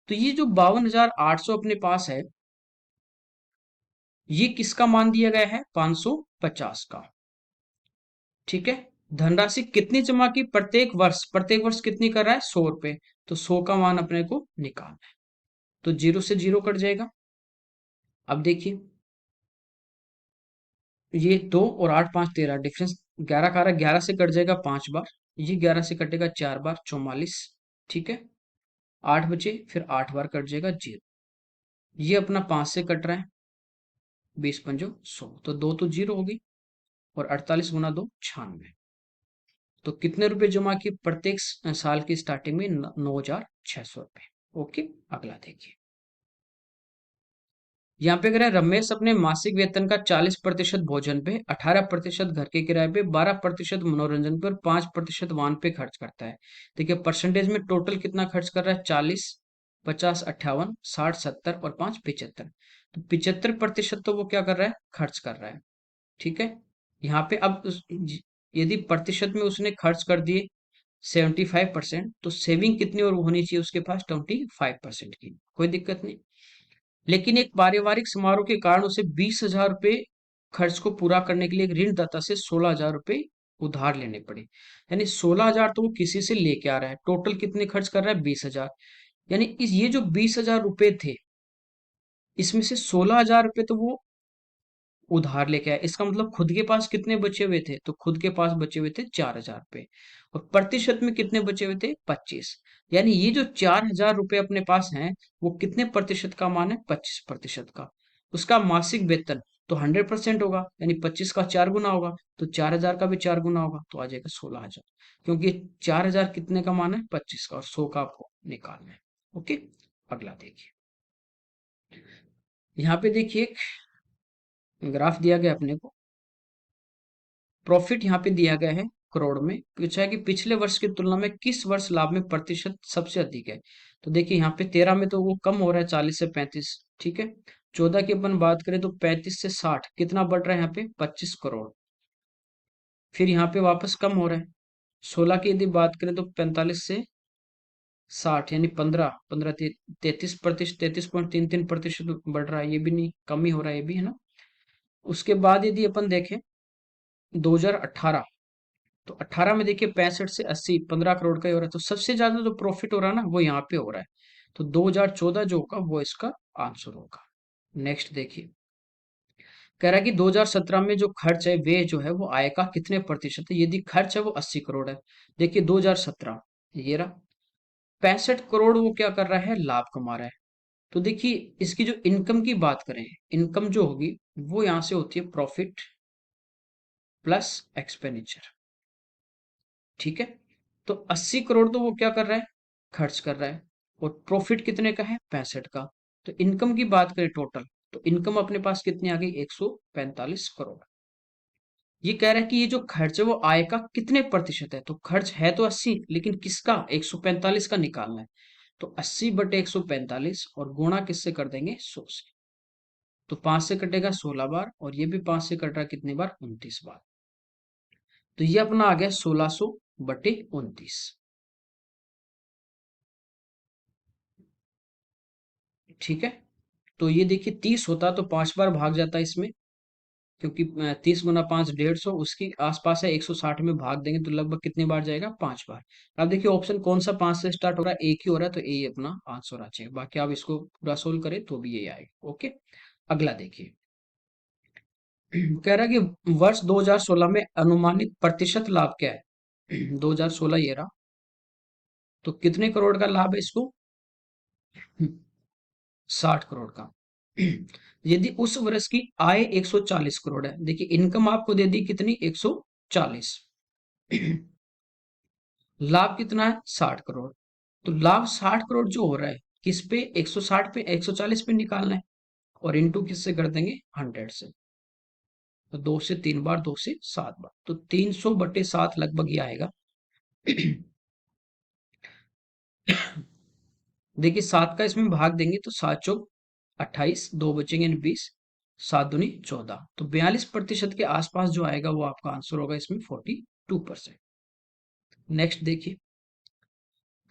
Speaker 1: तो ये जो 52,800 अपने पास है, ये किसका मान दिया गया है? 550 का। ठीक है, धनराशि कितनी जमा की? प्रत्येक वर्ष, प्रत्येक वर्ष कितनी कर रहा है? 100 रुपए। तो 100 का मान अपने को निकालना है, तो जीरो से जीरो कट जाएगा। अब देखिए, ये 2 और 8 5 13, डिफरेंस 11 का आ रहा है, 11 से कट जाएगा 5 बार, ये 11 से कटेगा 4 बार, 44। ठीक है, 8 बचे, फिर 8 बार कट जाएगा 0। ये अपना 5 से कट रहा है, 20 पंजो 100, तो 2 तो जीरो होगी, और 48 गुना 2 96। तो कितने रुपए जमा किए प्रत्येक साल की स्टार्टिंग में? 9,600 रुपए। ओके, अगला देखिए। यहाँ पे कह रहा है रमेश अपने मासिक वेतन का 40% भोजन पे, 18% घर के किराए पे, 12% मनोरंजन पर, 5% वाहन पे खर्च करता है। देखिए परसेंटेज में टोटल कितना खर्च कर रहा है? 40, 50, 58, 60, 70 और 5 75। तो 75% तो वो क्या कर रहा है? खर्च कर रहा है। ठीक है, यहाँ पे अब यदि प्रतिशत में उसने खर्च कर दिए 75%, तो सेविंग कितनी और होनी चाहिए उसके पास? 25% की। कोई दिक्कत नहीं। लेकिन एक पारिवारिक समारोह के कारण उसे 20,000 रुपये खर्च को पूरा करने के लिए एक ऋणदाता से 16,000 रुपये उधार लेने पड़े। यानी 16,000 तो वो किसी से लेके आ रहा है, टोटल कितने खर्च कर रहा है? 20,000। यानी इस ये जो 20,000 रुपये थे, इसमें से 16,000 रुपये तो वो उधार लेके आया। इसका मतलब खुद के पास कितने बचे हुए थे? तो खुद के पास बचे हुए थे 4,000 रुपये। और प्रतिशत में कितने बचे हुए थे? 25। यानी ये जो 4,000 रुपये अपने पास हैं, वो कितने प्रतिशत का मान है? 25% का। उसका मासिक वेतन तो 100% होगा, यानी 25 का 4 गुना होगा, तो 4,000 का भी 4 गुना होगा, तो आ जाएगा 16,000। क्योंकि 4,000 कितने का मान है? 25 का, और 100 का आपको निकालना है। ओके, अगला देखिए। यहाँ पे देखिए एक ग्राफ दिया गया अपने को, प्रॉफिट यहाँ पे दिया गया है करोड़ में, पूछा है कि पिछले वर्ष की तुलना में किस वर्ष लाभ में प्रतिशत सबसे अधिक है। तो देखिए यहाँ पे 13 में तो वो कम हो रहा है, 40 से 35। ठीक है, 14 की अपन बात करें तो 35 से 60, कितना बढ़ रहा है यहाँ पे? 25 करोड़। फिर यहाँ पे वापस कम हो रहा है। 16 की यदि बात करें तो 45 से 60, यानी 15 33%, 33.33% बढ़ रहा है, ये भी नहीं, कम ही हो रहा है ये भी, है ना। उसके बाद यदि अपन देखें 2018, तो 18 में देखिए 65 से 80, 15 करोड़ का ही हो रहा है। तो सबसे ज्यादा जो प्रॉफिट हो रहा है ना, वो यहाँ पे हो रहा है। तो 2014 जो होगा वो इसका आंसर होगा। नेक्स्ट देखिए, कह रहा है कि 2017 में जो खर्च है वे जो है वो आय का कितने प्रतिशत है? यदि खर्च है वो 80 करोड़ है, देखिए 2017 ये रहा, 65 करोड़ वो क्या कर रहा है? लाभ कमा रहा है। तो देखिए इसकी जो इनकम की बात करें, इनकम जो होगी वो यहाँ से होती है प्रॉफिट प्लस एक्सपेंडिचर। ठीक है, तो 80 करोड़ तो वो क्या कर रहा है? खर्च कर रहा है। और प्रॉफिट कितने का है? 65 का। तो इनकम की बात करें टोटल, तो इनकम अपने पास कितनी आ गई? 145 करोड़। ये कह रहा है कि ये जो खर्च है वो आय का कितने प्रतिशत है? तो खर्च है तो 80, लेकिन किसका? 145 का निकालना है। तो 80/145, और गुणा किससे कर देंगे? 100 से। तो 5 से कटेगा 16 बार, और ये भी 5 से कट रहा है कितनी बार? 29 बार। तो ये अपना आ गया 1600/29। ठीक है, तो ये देखिए 30 होता तो 5 बार भाग जाता इसमें, क्योंकि 30 गुना 5 150, उसके आसपास है, 160 में भाग देंगे तो लगभग कितनी बार जाएगा, 5 बार। अब देखिए ऑप्शन कौन सा 5 से स्टार्ट हो रहा है, एक ही हो रहा है, तो ए अपना आंसर आ चाहिए। बाकी आप इसको पूरा सोल्व करें तो भी यही आएगा। ओके, अगला देखिए। कह रहा है कि वर्ष 2016 में अनुमानित प्रतिशत लाभ क्या है। 2016 ये रहा, तो कितने करोड़ का लाभ है इसको, 60 करोड़ का। यदि उस वर्ष की आय 140 करोड़ है, देखिए इनकम आपको दे दी कितनी, 140। लाभ कितना है, 60 करोड़। तो लाभ 60 करोड़ जो हो रहा है, किस पे, 160 पे, 140 पे निकालना है, और इनटू किससे कर देंगे, 100 से। तो 2 से 3 बार, 2 से 7 बार, तो 300/7 लगभग ये आएगा। देखिए 7 का इसमें भाग देंगे तो 7 चौक 28, 2 बचेंगे 20, 7 दूनी 14, तो 42% के आसपास जो आएगा वो आपका आंसर होगा इसमें, 42%। नेक्स्ट देखिए,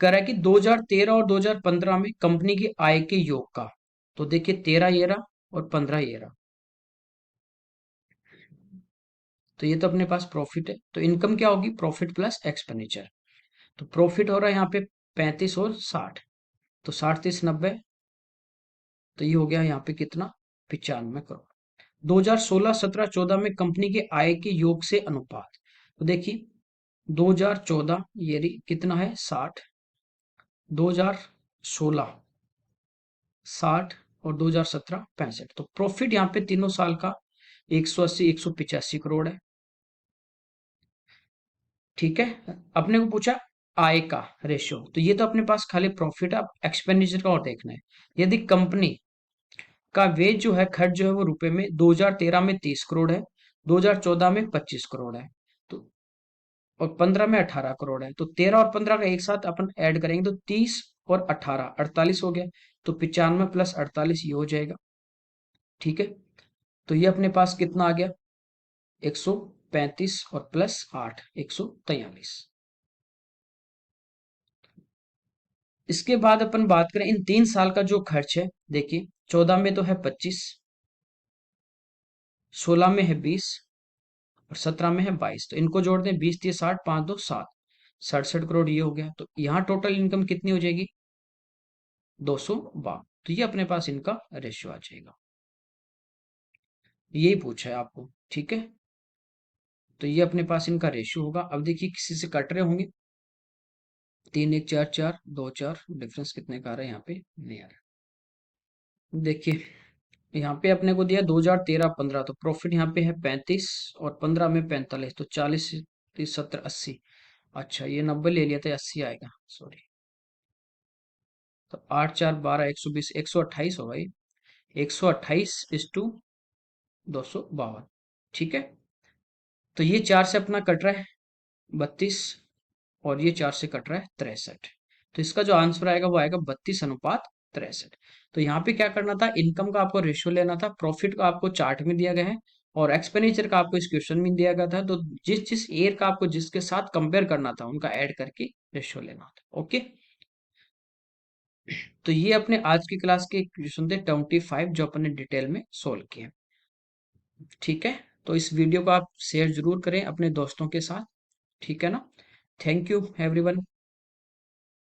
Speaker 1: कह रहा है कि 2013 और 2015 में कंपनी की आय के योग का, तो देखिए 13 ये रहा और 15 ये रहा, तो ये तो अपने पास प्रॉफिट है, तो इनकम क्या होगी, प्रॉफिट प्लस एक्सपेंडिचर। तो प्रॉफिट हो रहा है यहाँ पे 35 और 60, तो 60 30 90, तो ये हो गया यहाँ पे कितना, 95 करोड़। 2016 17 14 में कंपनी के आय के योग से अनुपात, तो देखिए 2014 ये कितना है, 60, 2016 60 और 2017 65, तो प्रॉफिट यहाँ पे तीनों साल का 180 185 करोड़ है। ठीक है, अपने को पूछा आय का रेशियो, तो ये तो अपने पास खाली प्रॉफिट है, अब एक्सपेंडिचर का और देखना है। यदि कंपनी का वेज जो है, खर्च जो है वो रुपए में, 2013 में 30 करोड़ है, 2014 में 25 करोड़ है, तो और 15 में 18 करोड़ है, तो 13 और 15 का एक साथ अपन ऐड करेंगे तो 30 और 18 48 हो गया, तो 95 प्लस 48 ये हो जाएगा। ठीक है, तो ये अपने पास कितना आ गया, 135 और प्लस 8 143। इसके बाद अपन बात करें इन 3 साल का जो खर्च है, देखिए 14 में तो है 25, 16 में है 20 और 17 में है 22, तो इनको जोड़ दें, 20 30 60 5 2 7, 67 करोड़ ये हो गया, तो यहाँ टोटल इनकम कितनी हो जाएगी, 252। तो ये अपने पास इनका रेशियो आ जाएगा, यही पूछा है आपको। ठीक है, तो ये अपने पास इनका रेशियो होगा। अब देखिए किसी से कट रहे होंगे, 3 1 4 4 2 4, डिफरेंस कितने का आ रहा है यहाँ पे, नहीं आ रहा। देखिए यहाँ पे अपने को दिया 2013-15, तो प्रॉफिट यहाँ पे है 35 और 15 में 45, तो 40 30 70 80। अच्छा ये 90 ले लिया था, 80 आएगा, सॉरी। तो 8 4 12 120 128 होगा ये, 128:252। ठीक है, तो ये 4 से अपना कट रहा है 32, और ये 4 से कट रहा है 63, तो इसका जो आंसर आएगा वो आएगा 32:63। तो यहाँ पे क्या करना था, इनकम का आपको रेशियो लेना था, प्रॉफिट का आपको चार्ट में दिया गया है, और एक्सपेंडिचर का आपको इस क्वेश्चन में दिया गया था, तो जिस जिस ईयर का आपको जिसके साथ कंपेयर करना था उनका ऐड करके रेशियो लेना था। ओके, तो ये अपने आज की क्लास के क्वेश्चन थे 25 जो अपने डिटेल में सोल्व किए। ठीक है, तो इस वीडियो को आप शेयर जरूर करें अपने दोस्तों के साथ। ठीक है ना, थैंक यू एवरीवन।